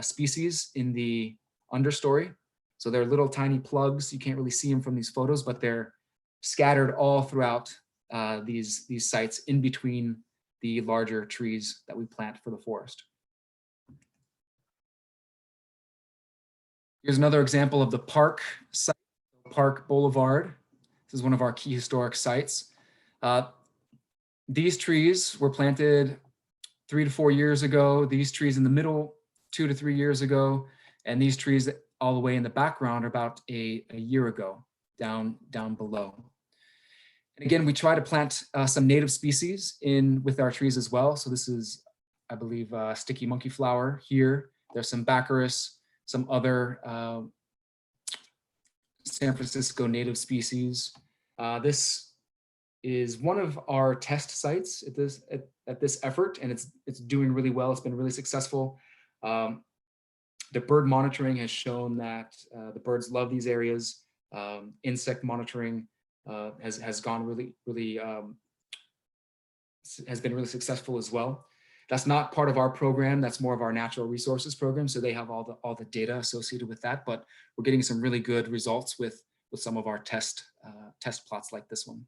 species in the understory. So they're little tiny plugs. You can't really see them from these photos, but they're scattered all throughout these sites in between the larger trees that we plant for the forest. Here's another example of the park site, Park Boulevard. This is one of our key historic sites. These trees were planted 3 to 4 years ago. These trees in the middle, 2 to 3 years ago. And these trees all the way in the background are about a year ago, down below. And again, we try to plant some native species in with our trees as well. So this is, I believe, sticky monkey flower here. There's some baccharis, some other San Francisco native species. This is one of our test sites at this effort, and it's doing really well. It's been really successful. The bird monitoring has shown that the birds love these areas. Insect monitoring has gone really has been really successful as well. That's not part of our program. That's more of our natural resources program. So they have all the data associated with that, but we're getting some really good results with some of our test plots like this one.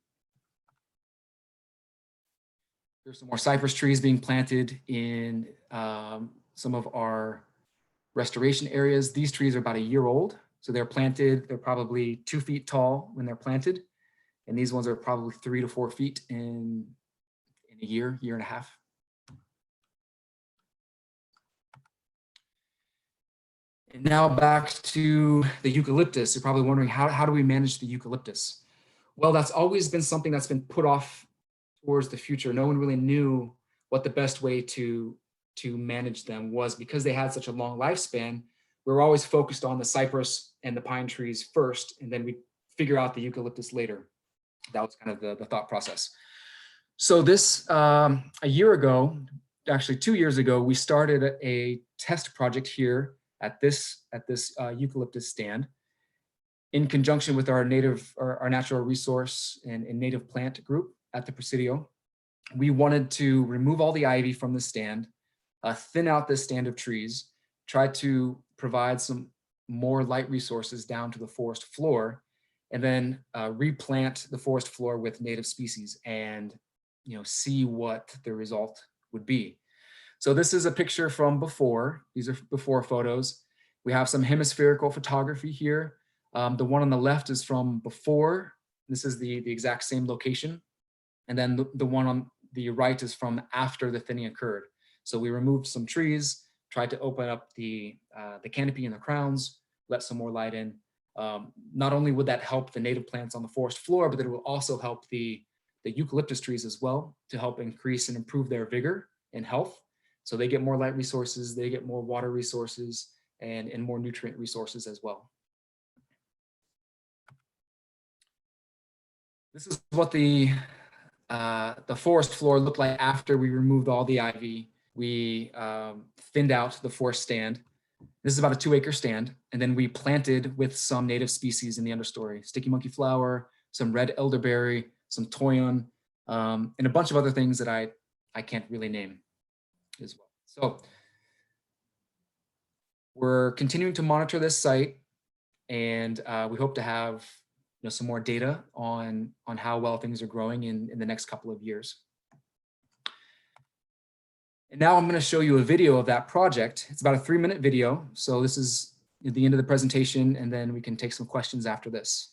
There's some more cypress trees being planted in some of our restoration areas. These trees are about a year old. So they're planted, they're probably 2 feet tall when they're planted. And these ones are probably 3 to 4 feet in a year and a half. And now back to the eucalyptus. You're probably wondering, how do we manage the eucalyptus? Well, that's always been something that's been put off towards the future. No one really knew what the best way to manage them was, because they had such a long lifespan. We were always focused on the cypress and the pine trees first, and then we figure out the eucalyptus later. That was kind of the thought process. So this, a year ago, actually 2 years ago, we started a test project here at this eucalyptus stand in conjunction with our natural resource and native plant group at the Presidio. We wanted to remove all the ivy from the stand, thin out this stand of trees, try to provide some more light resources down to the forest floor, and then replant the forest floor with native species and see what the result would be. So this is a picture from before. These are before photos. We have some hemispherical photography here. The one on the left is from before. This is the exact same location. And then the one on the right is from after the thinning occurred. So we removed some trees, tried to open up the canopy and the crowns, let some more light in. Not only would that help the native plants on the forest floor, but it will also help the eucalyptus trees as well to help increase and improve their vigor and health. So they get more light resources, they get more water resources, and more nutrient resources as well. This is what the forest floor looked like after we removed all the ivy. We thinned out the forest stand. This is about a 2-acre stand. And then we planted with some native species in the understory, sticky monkey flower, some red elderberry, some toyon, and a bunch of other things that I can't really name as well. So we're continuing to monitor this site, and we hope to have some more data on how well things are growing in the next couple of years. And now I'm going to show you a video of that project. It's about a 3-minute video. So this is at the end of the presentation, and then we can take some questions after this.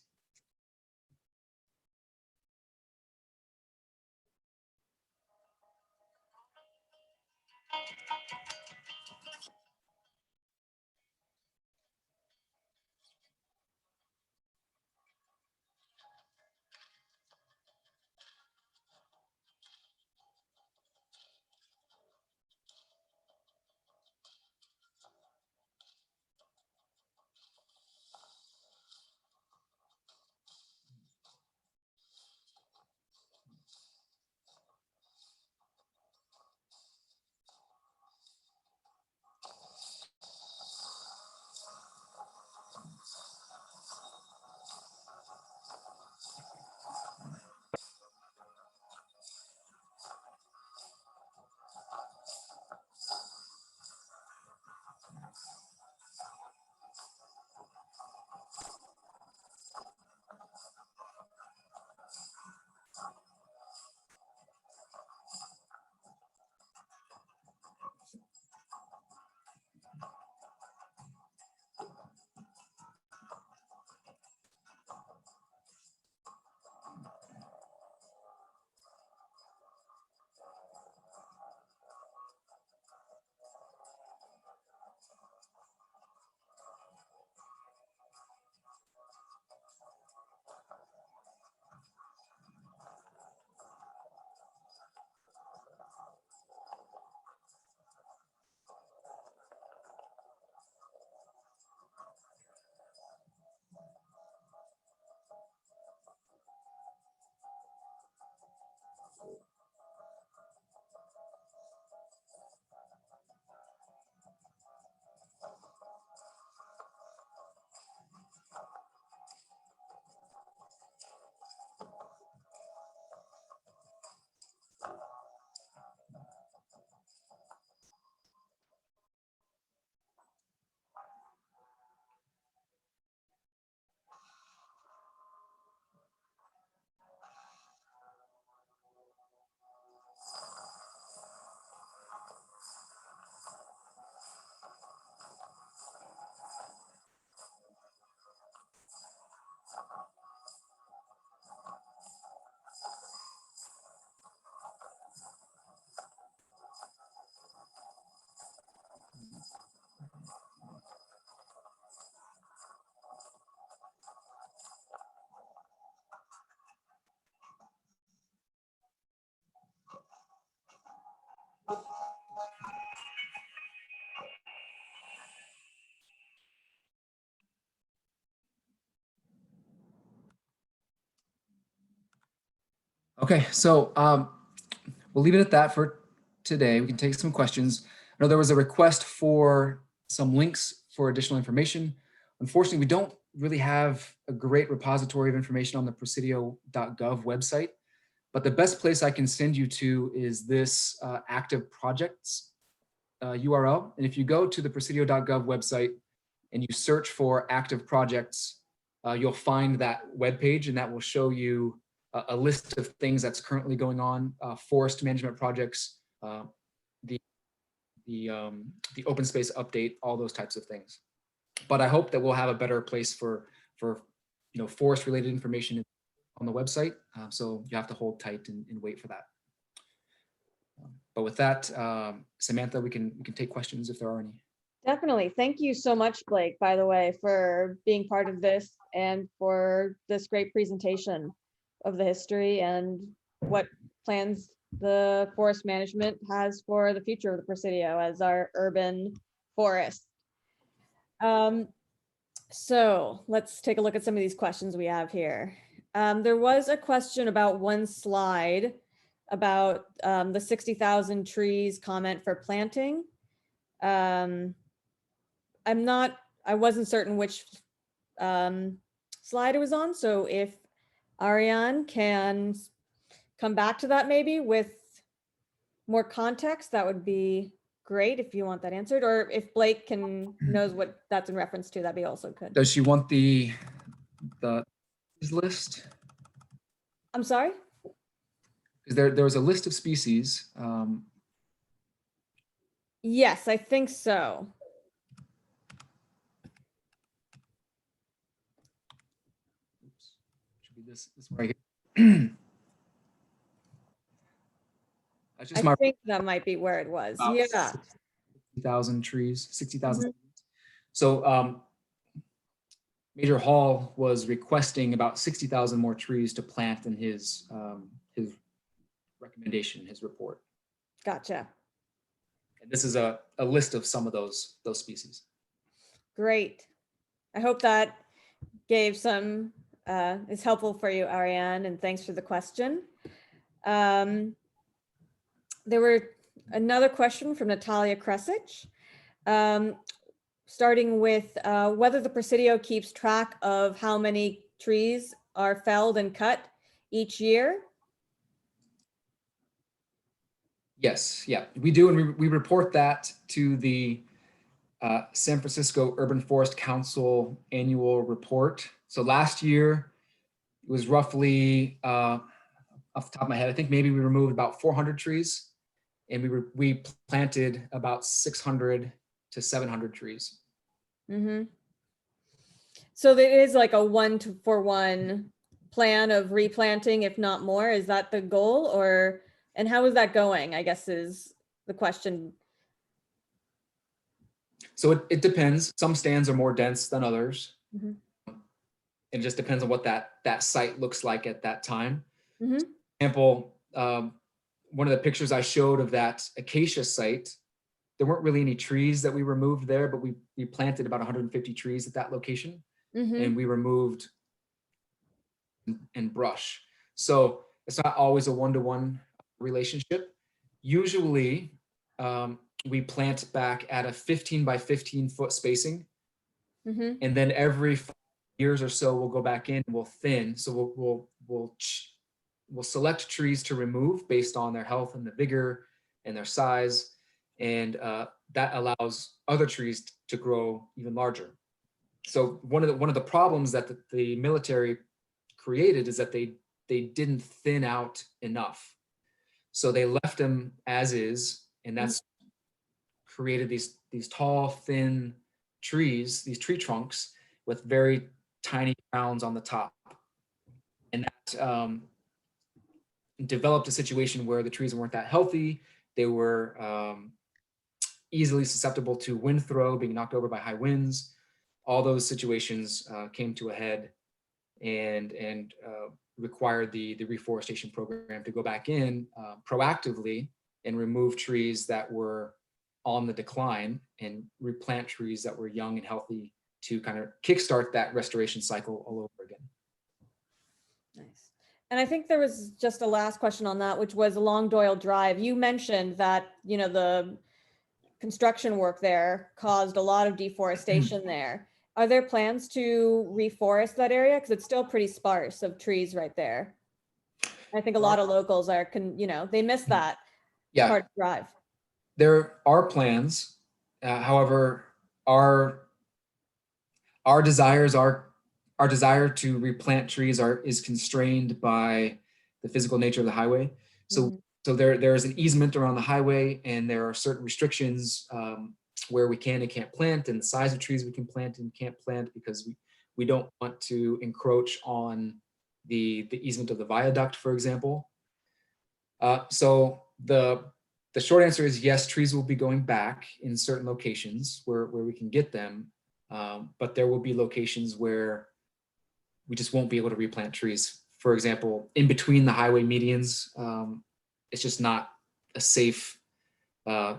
Okay, so we'll leave it at that for today. We can take some questions. I know there was a request for some links for additional information. Unfortunately, we don't really have a great repository of information on the presidio.gov website, but the best place I can send you to is this active projects URL. And if you go to the presidio.gov website and you search for active projects, you'll find that webpage, and that will show you a list of things that's currently going on, forest management projects, the open space update, all those types of things. But I hope that we'll have a better place for forest related information on the website. So you have to hold tight and wait for that. But with that, Samantha, we can take questions if there are any. Definitely. Thank you so much, Blake, by the way, for being part of this and for this great presentation of the history and what plans the forest management has for the future of the Presidio as our urban forest. So let's take a look at some of these questions we have here. There was a question about one slide about the 60,000 trees comment for planting. I wasn't certain which slide it was on. So if Ariane can come back to that maybe with more context, that would be great if you want that answered, or if Blake knows what that's in reference to, that'd be also good. Does she want the list? I'm sorry? Is there was a list of species. Yes, I think so. Oops, should be this right here. That's just I think that might be where it was. Yeah. 60,000 trees, 60,000. Mhm. So Major Hall was requesting about 60,000 more trees to plant in his recommendation, his report. Gotcha. And this is a list of some of those species. Great. I hope that gave some, is helpful for you, Ariane, and thanks for the question. There were another question from Natalia Kresich, starting with whether the Presidio keeps track of how many trees are felled and cut each year. Yes, yeah, we do, and we report that to the San Francisco Urban Forest Council annual report. So last year it was roughly, off the top of my head, I think maybe we removed about 400 trees, and we planted about 600 to 700 trees. Mm-hmm. So there is like a 1-for-1 plan of replanting, if not more. Is that the goal, or, and how is that going, I guess is the question. So it depends. Some stands are more dense than others. Mm-hmm. It just depends on what that site looks like at that time. Mm-hmm. For example, one of the pictures I showed of that acacia site, there weren't really any trees that we removed there, but we planted about 150 trees at that location. Mm-hmm. And we removed and brush. So it's not always a one-to-one relationship. Usually we plant back at a 15 by 15 foot spacing. Mm-hmm. And then every 5 years or so, we'll go back in and we'll thin. So we'll select trees to remove based on their health and the vigor and their size. And that allows other trees to grow even larger. So one of the problems that the military created is that they didn't thin out enough. So they left them as is, and that's created these tall, thin trees, these tree trunks with very tiny crowns on the top. And that developed a situation where the trees weren't that healthy. They were easily susceptible to wind throw, being knocked over by high winds. All those situations came to a head and required the reforestation program to go back in proactively and remove trees that were on the decline and replant trees that were young and healthy to kind of kickstart that restoration cycle all over again. Nice. And I think there was just a last question on that, which was along Doyle Drive. You mentioned that, you know, the construction work there caused a lot of deforestation there. Are there plans to reforest that area? Because it's still pretty sparse of trees right there. I think a lot of locals are, you know, they miss that part of the drive. There are plans. However, our desire to replant trees is constrained by the physical nature of the highway. So there is an easement around the highway, and there are certain restrictions where we can and can't plant, and the size of trees we can plant and can't plant, because we don't want to encroach on the easement of the viaduct, for example. So the short answer is yes, trees will be going back in certain locations where we can get them, but there will be locations where we just won't be able to replant trees. For example, in between the highway medians, it's just not a safe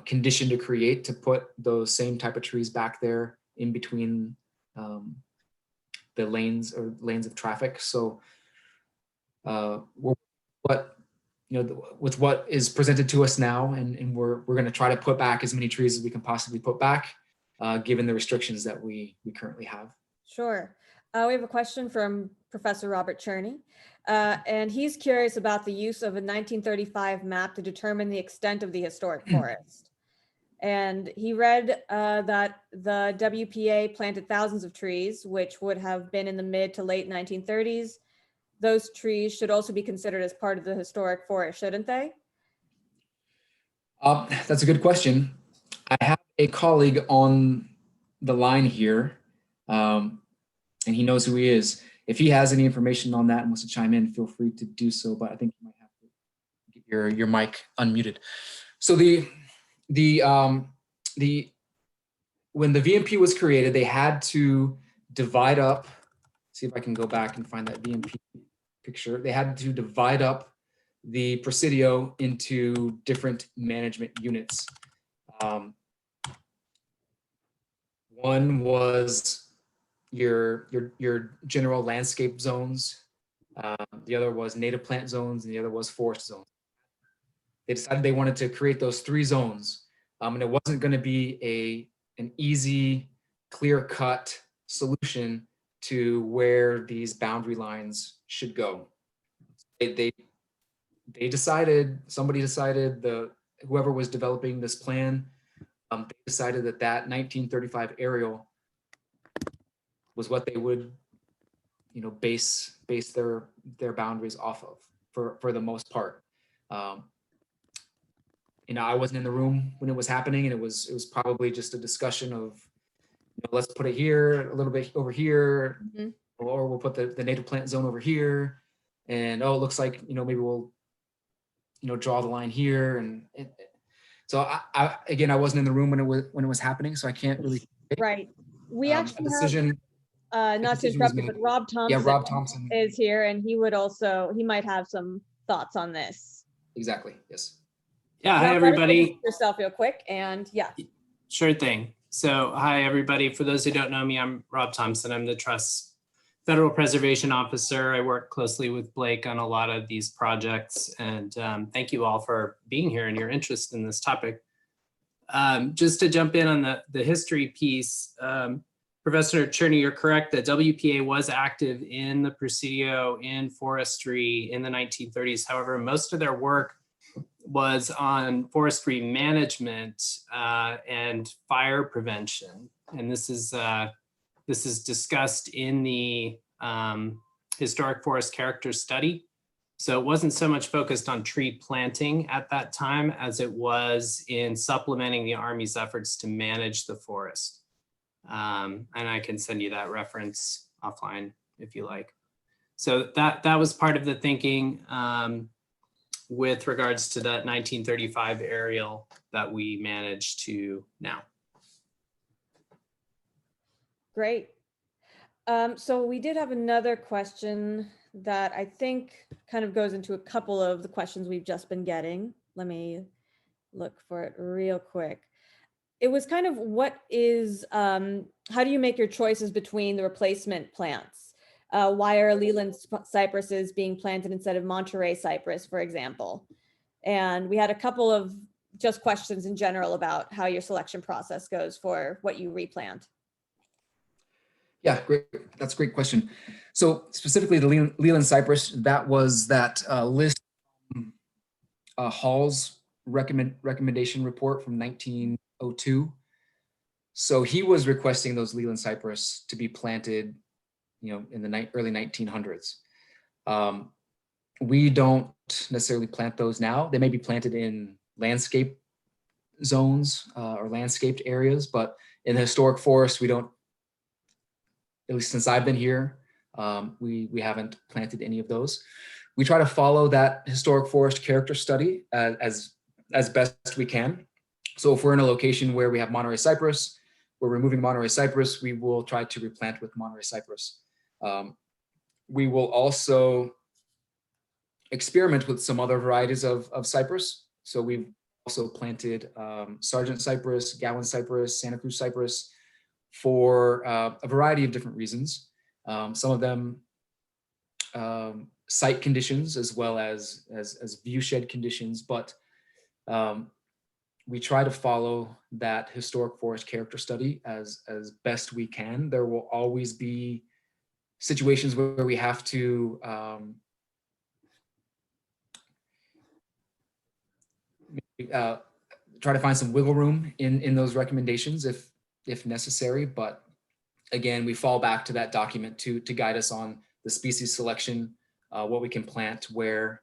condition to create to put those same type of trees back there in between the lanes of traffic. So with what is presented to us now, and we're going to try to put back as many trees as we can possibly put back, given the restrictions that we currently have. Sure. We have a question from Professor Robert Cherney, and he's curious about the use of a 1935 map to determine the extent of the historic forest. And he read that the WPA planted thousands of trees, which would have been in the mid to late 1930s. Those trees should also be considered as part of the historic forest, shouldn't they? That's a good question. I have a colleague on the line here, and he knows who he is. If he has any information on that and wants to chime in, feel free to do so, but I think you might have to get your mic unmuted. So when the VMP was created, they had to divide up, see if I can go back and find that VMP picture. They had to divide up the Presidio into different management units. One was your general landscape zones. The other was native plant zones, and the other was forest zones. They decided they wanted to create those three zones, and it wasn't going to be an easy, clear-cut solution to where these boundary lines should go. They decided, somebody decided, whoever was developing this plan, they decided that 1935 aerial was what they would, base their boundaries off of for the most part. I wasn't in the room when it was happening, and it was probably just a discussion of, let's put it here, a little bit over here, or we'll put the native plant zone over here, and it looks like maybe we'll draw the line here, and so I again, I wasn't in the room when it was happening, so I can't really. Right. We actually decision. Not to interrupt you, but Rob Thompson, yeah, Rob Thompson is here, and he might have some thoughts on this. Exactly. Yes. Yeah. Hi, everybody. Yourself real quick, and yeah. Sure thing. So, hi, everybody. For those who don't know me, I'm Rob Thompson. I'm the Trust's Federal Preservation Officer. I work closely with Blake on a lot of these projects, and thank you all for being here and your interest in this topic. Just to jump in on the history piece, Professor Cherney, you're correct that WPA was active in the Presidio in forestry in the 1930s. However, most of their work was on forestry management and fire prevention. And this is discussed in the Historic Forest Character Study. So it wasn't so much focused on tree planting at that time as it was in supplementing the Army's efforts to manage the forest. And I can send you that reference offline if you like. So that was part of the thinking with regards to that 1935 aerial that we managed to now. Great. So we did have another question that I think kind of goes into a couple of the questions we've just been getting. Let me look for it real quick. It was kind of how do you make your choices between the replacement plants? Why are Leland cypresses being planted instead of Monterey cypress, for example? And we had a couple of just questions in general about how your selection process goes for what you replant. Yeah, great. That's a great question. So specifically the Leland cypress, that was that list Hall's recommendation report from 1902. So he was requesting those Leland cypress to be planted, in the early 1900s. We don't necessarily plant those now. They may be planted in landscape zones or landscaped areas, but in the historic forest, we don't, at least since I've been here, we haven't planted any of those. We try to follow that historic forest character study as best we can. So if we're in a location where we have Monterey cypress, we're removing Monterey cypress, we will try to replant with Monterey cypress. We will also experiment with some other varieties of cypress. So we've also planted Sargent cypress, Gowan cypress, Santa Cruz cypress for a variety of different reasons. Some of them site conditions as well as viewshed conditions, but we try to follow that historic forest character study as best we can. There will always be situations where we have to try to find some wiggle room in those recommendations if necessary. But again, we fall back to that document to guide us on the species selection, what we can plant where,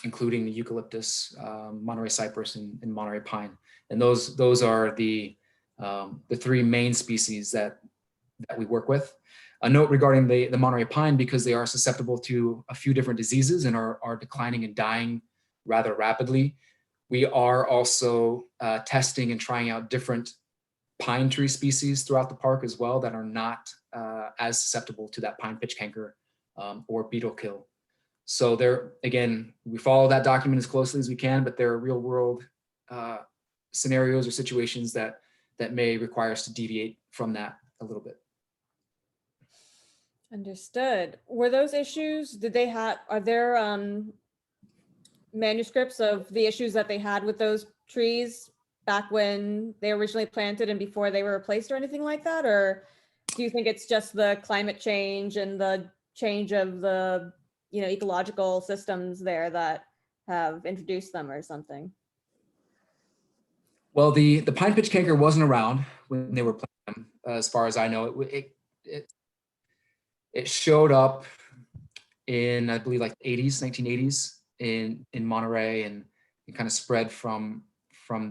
including the eucalyptus, Monterey cypress, and Monterey pine. And those are the three main species that we work with. A note regarding the Monterey pine, because they are susceptible to a few different diseases and are declining and dying rather rapidly. We are also testing and trying out different pine tree species throughout the park as well that are not as susceptible to that pine pitch canker or beetle kill. So there, again, we follow that document as closely as we can, but there are real world scenarios or situations that may require us to deviate from that a little bit. Understood. Were those issues, did they have, are there manuscripts of the issues that they had with those trees back when they were originally planted and before they were replaced or anything like that? Or do you think it's just the climate change and the change of the, you know, ecological systems there that have introduced them or something? Well, the pine pitch canker wasn't around when they were planting, as far as I know. It showed up in, I believe, like 1980s in Monterey, and it kind of spread from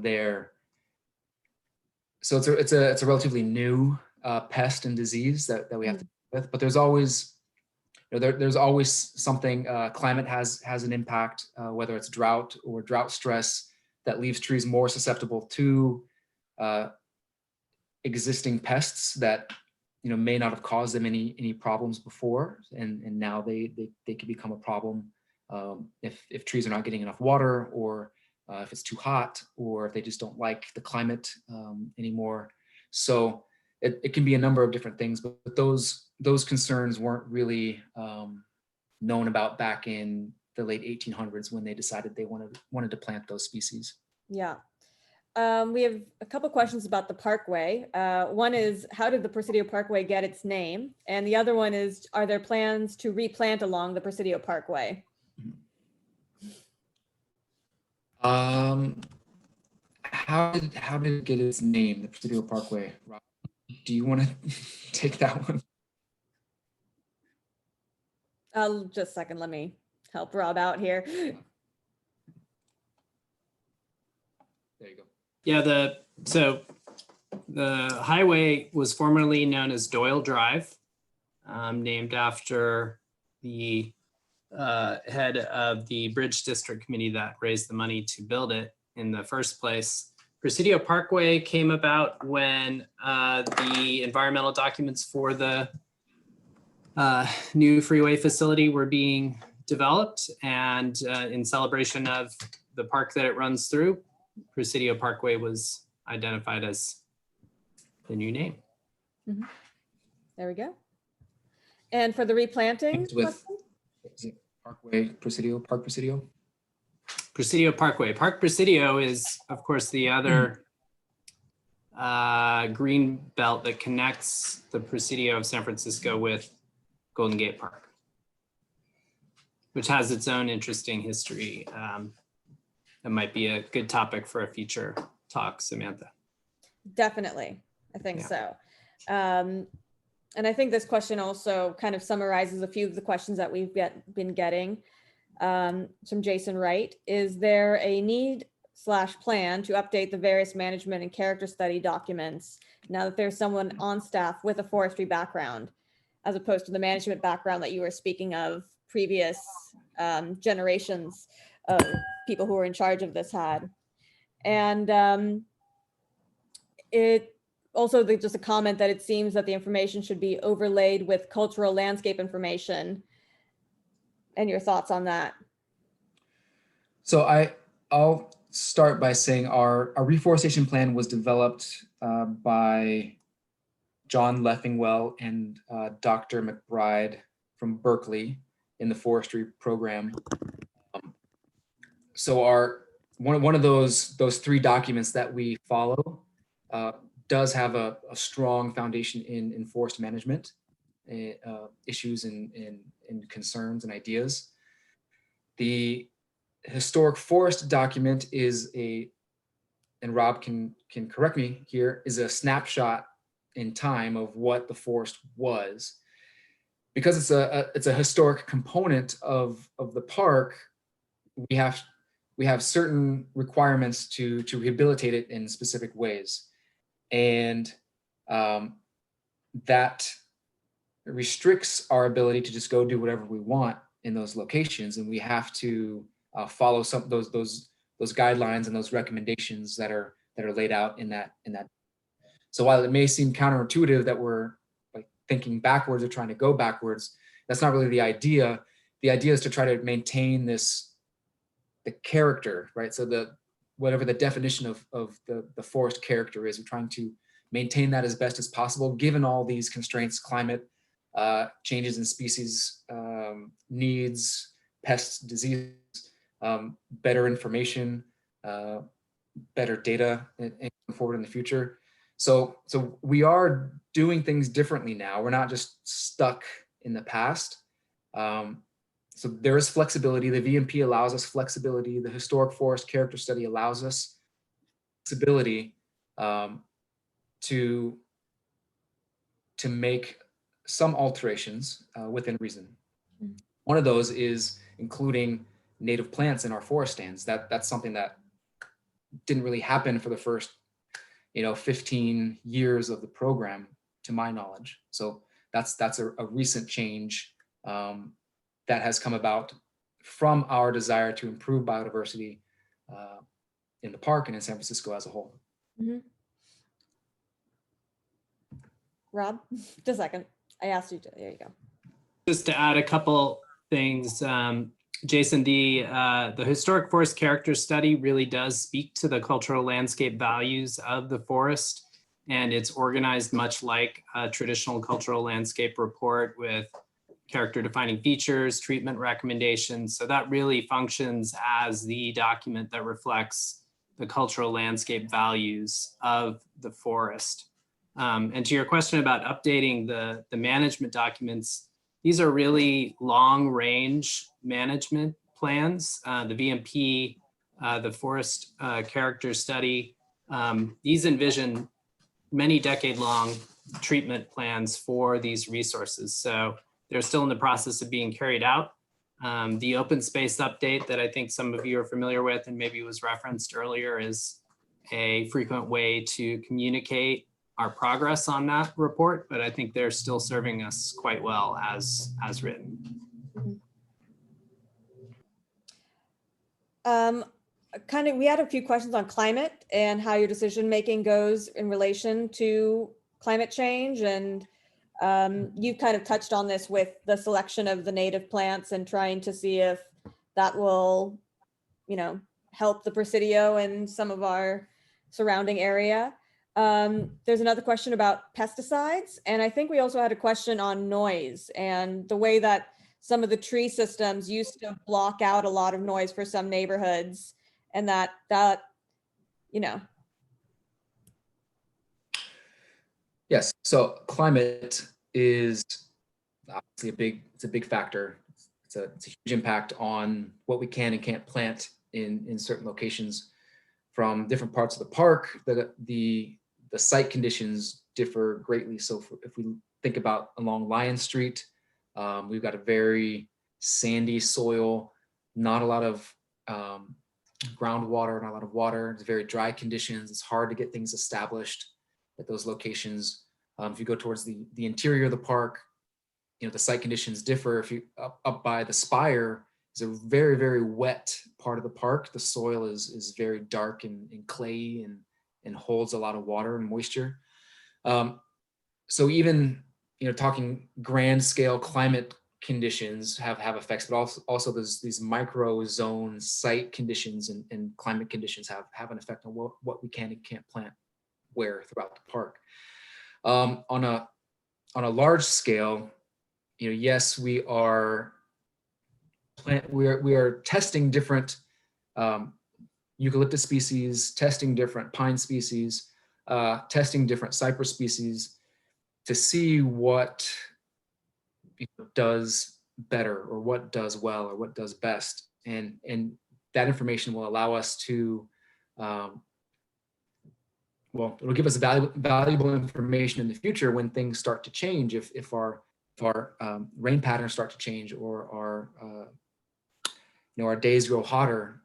there. So it's a relatively new pest and disease that we have to deal with. But there's always, you know, there's always something. Climate has an impact, whether it's drought or drought stress, that leaves trees more susceptible to existing pests that, you know, may not have caused them any problems before, and now they can become a problem if trees are not getting enough water, or if it's too hot, or if they just don't like the climate anymore. So it can be a number of different things, but those concerns weren't really known about back in the late 1800s when they decided they wanted to plant those species. Yeah. We have a couple questions about the Parkway. One is, how did the Presidio Parkway get its name? And the other one is, are there plans to replant along the Presidio Parkway? How did it get its name, the Presidio Parkway? Rob, do you want to take that one? Just a second, let me help Rob out here. There you go. Yeah, so the highway was formerly known as Doyle Drive, named after the head of the Bridge District Committee that raised the money to build it in the first place. Presidio Parkway came about when the environmental documents for the new freeway facility were being developed, and in celebration of the park that it runs through, Presidio Parkway was identified as the new name. Mm-hmm. There we go. And for the replanting? With Parkway, Presidio, Park Presidio? Presidio Parkway. Park Presidio is, of course, the other green belt that connects the Presidio of San Francisco with Golden Gate Park, which has its own interesting history. That might be a good topic for a future talk, Samantha. Definitely, I think so. And I think this question also kind of summarizes a few of the questions that we've been getting from Jason Wright. Is there a need/plan to update the various management and character study documents now that there's someone on staff with a forestry background, as opposed to the management background that you were speaking of previous generations of people who were in charge of this had? And it also, just a comment that it seems that the information should be overlaid with cultural landscape information, and your thoughts on that. So I'll start by saying our reforestation plan was developed by John Leffingwell and Dr. McBride from Berkeley in the forestry program. So one of those three documents that we follow does have a strong foundation in forest management issues and concerns and ideas. The historic forest document is and Rob can correct me here, is a snapshot in time of what the forest was. Because it's a historic component of the park, we have certain requirements to rehabilitate it in specific ways, and that restricts our ability to just go do whatever we want in those locations, and we have to follow some of those guidelines and those recommendations that are laid out in that. So while it may seem counterintuitive that we're like thinking backwards or trying to go backwards, that's not really the idea. The idea is to try to maintain the character, right? So whatever the definition of the forest character is, we're trying to maintain that as best as possible, given all these constraints, climate, changes in species needs, pests, disease, better information, better data and forward in the future. So we are doing things differently now. We're not just stuck in the past. So there is flexibility. The VMP allows us flexibility. The historic forest character study allows us flexibility to make some alterations within reason. One of those is including native plants in our forest stands. That's something that didn't really happen for the first 15 years of the program, to my knowledge. So that's a recent change that has come about from our desire to improve biodiversity in the park and in San Francisco as a whole. Mm-hmm. Rob, just a second. I asked you to, there you go. Just to add a couple things, Jason, the historic forest character study really does speak to the cultural landscape values of the forest, and it's organized much like a traditional cultural landscape report with character defining features, treatment recommendations. So that really functions as the document that reflects the cultural landscape values of the forest. And to your question about updating the management documents, these are really long range management plans. The VMP, the forest character study, these envision many decade-long treatment plans for these resources. So they're still in the process of being carried out. The open space update that I think some of you are familiar with and maybe was referenced earlier is a frequent way to communicate our progress on that report, but I think they're still serving us quite well as written. We had a few questions on climate and how your decision making goes in relation to climate change, and you kind of touched on this with the selection of the native plants and trying to see if that will, help the Presidio and some of our surrounding area. There's another question about pesticides, and I think we also had a question on noise and the way that some of the tree systems used to block out a lot of noise for some neighborhoods, and that Yes, so climate is obviously a big factor. It's a huge impact on what we can and can't plant in certain locations from different parts of the park. The site conditions differ greatly. So if we think about along Lion Street, we've got a very sandy soil, not a lot of groundwater, not a lot of water. It's very dry conditions. It's hard to get things established at those locations. If you go towards the interior of the park, the site conditions differ. If you up by the Spire, is a very, very wet part of the park. The soil is very dark and clayey and holds a lot of water and moisture. So even talking grand scale climate conditions have effects, but also there's these micro zone site conditions and climate conditions have an effect on what we can and can't plant where throughout the park. On a large scale, yes, we are testing different eucalyptus species, testing different pine species, testing different cypress species to see what does better, or what does well, or what does best, and that information will allow us to, well, it'll give us valuable information in the future when things start to change. If our rain patterns start to change, or our days grow hotter,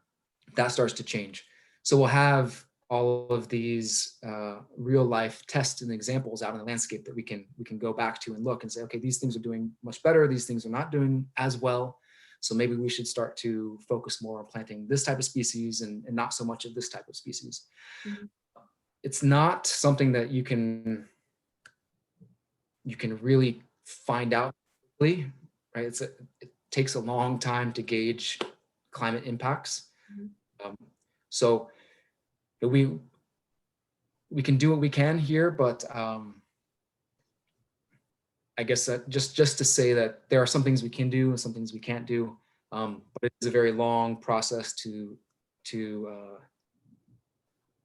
that starts to change. So we'll have all of these real life tests and examples out in the landscape that we can go back to and look and say, okay, these things are doing much better. These things are not doing as well. So maybe we should start to focus more on planting this type of species and not so much of this type of species. Mm-hmm. It's not something that you can really find out quickly, right? It takes a long time to gauge climate impacts. Mm-hmm. So we can do what we can here, but I guess that just to say that there are some things we can do and some things we can't do, but it's a very long process to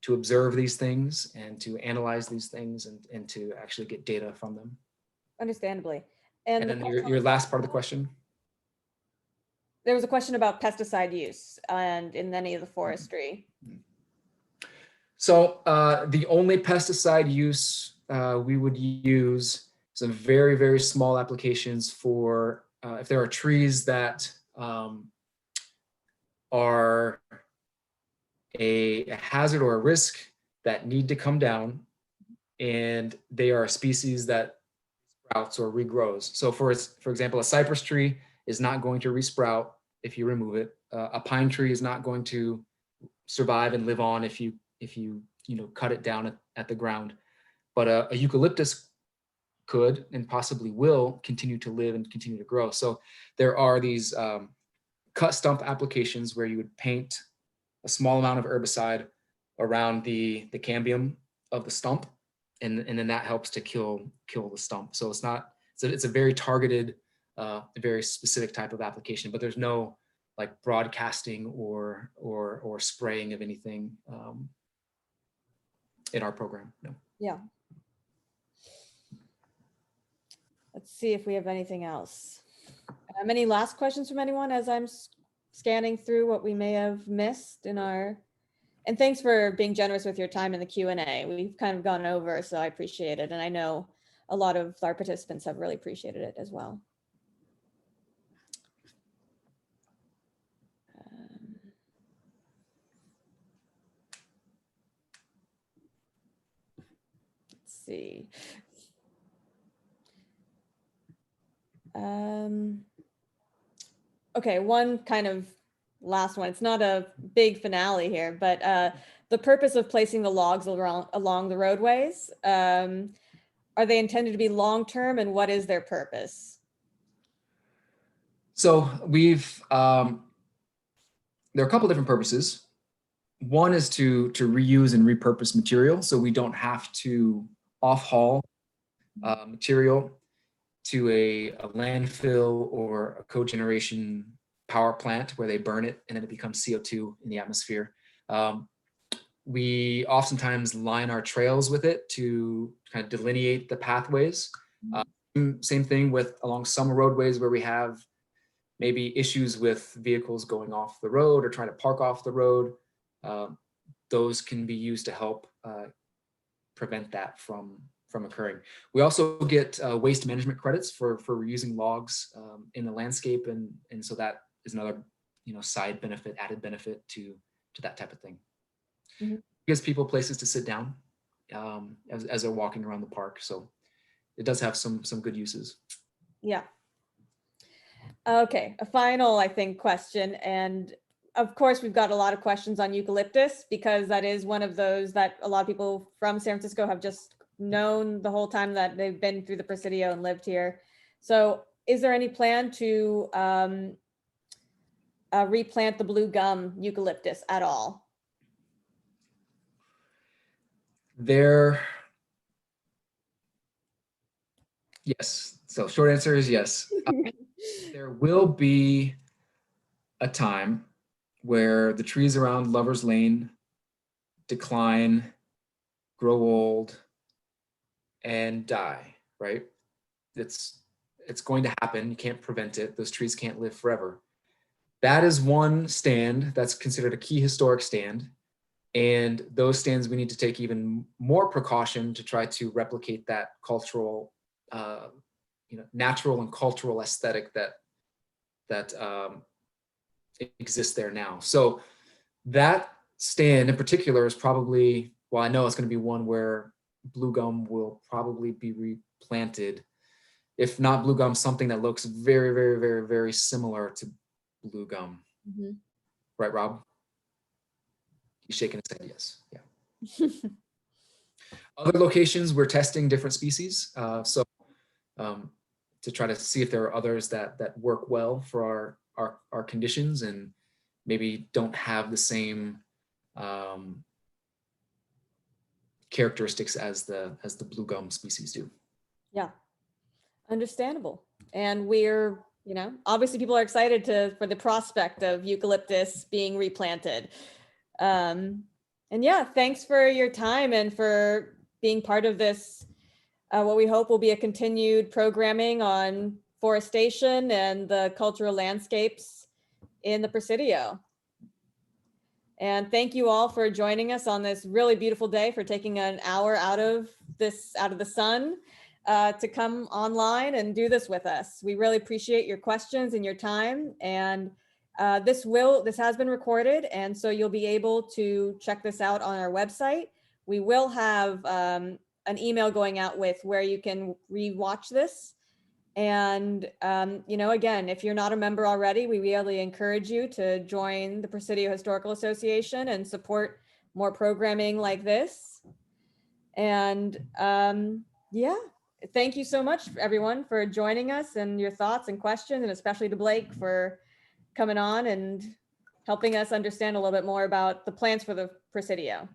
observe these things and to analyze these things and to actually get data from them. Understandably. And then your last part of the question? There was a question about pesticide use and in any of the forestry. So the only pesticide use we would use some very, very small applications for if there are trees that are a hazard or a risk that need to come down, and they are a species that sprouts or regrows. So for example, a cypress tree is not going to resprout if you remove it. A pine tree is not going to survive and live on if you cut it down at the ground. But a eucalyptus could and possibly will continue to live and continue to grow. So there are these cut stump applications where you would paint a small amount of herbicide around the cambium of the stump, and then that helps to kill the stump. So it's a very targeted, a very specific type of application, but there's no like broadcasting or spraying of anything in our program. No. Yeah. Let's see if we have anything else. Any last questions from anyone as I'm scanning through what we may have missed in our, and thanks for being generous with your time in the Q&A. We've kind of gone over, so I appreciate it. And I know a lot of our participants have really appreciated it as well. Let's see. Okay, one kind of last one. It's not a big finale here, but the purpose of placing the logs along the roadways, are they intended to be long-term, and what is their purpose? So we've, there are a couple different purposes. One is to reuse and repurpose material, so we don't have to off-haul material to a landfill or a cogeneration power plant where they burn it and then it becomes CO2 in the atmosphere. We oftentimes line our trails with it to kind of delineate the pathways. Same thing along some roadways where we have maybe issues with vehicles going off the road or trying to park off the road. Those can be used to help prevent that from occurring. We also get waste management credits for reusing logs in the landscape, and so that is another side benefit, added benefit to that type of thing. Mm-hmm. It gives people places to sit down as they're walking around the park, so it does have some good uses. Yeah. Okay, a final, I think, question, and of course we've got a lot of questions on eucalyptus because that is one of those that a lot of people from San Francisco have just known the whole time that they've been through the Presidio and lived here. So is there any plan to replant the blue gum eucalyptus at all? Yes. So short answer is yes. There will be a time where the trees around Lover's Lane decline, grow old, and die, right? it's going to happen. You can't prevent it. Those trees can't live forever. That is one stand that's considered a key historic stand. And those stands, we need to take even more precaution to try to replicate that cultural, natural and cultural aesthetic that exists there now. So that stand in particular is probably, well, I know it's going to be one where blue gum will probably be replanted. If not blue gum, something that looks very, very, very, very similar to blue gum. Mm-hmm. Right, Rob? He's shaking his head, yes. Yeah. Other locations, we're testing different species. To try to see if there are others that work well for our conditions and maybe don't have the same characteristics as the blue gum species do. Yeah, understandable. And we're, obviously people are excited for the prospect of eucalyptus being replanted. And yeah, thanks for your time and for being part of this, what we hope will be a continued programming on forestation and the cultural landscapes in the Presidio. And thank you all for joining us on this really beautiful day, for taking an hour out of the sun to come online and do this with us. We really appreciate your questions and your time. And this has been recorded, and so you'll be able to check this out on our website. We will have an email going out with where you can re-watch this. And, again, if you're not a member already, we really encourage you to join the Presidio Historical Association and support more programming like this. And yeah, thank you so much, everyone, for joining us and your thoughts and questions, and especially to Blake for coming on and helping us understand a little bit more about the plans for the Presidio.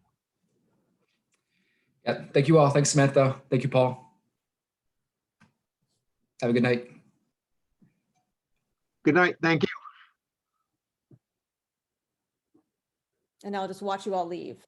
Yeah, thank you all. Thanks, Samantha. Thank you, Paul. Have a good night. Good night. Thank you. And I'll just watch you all leave.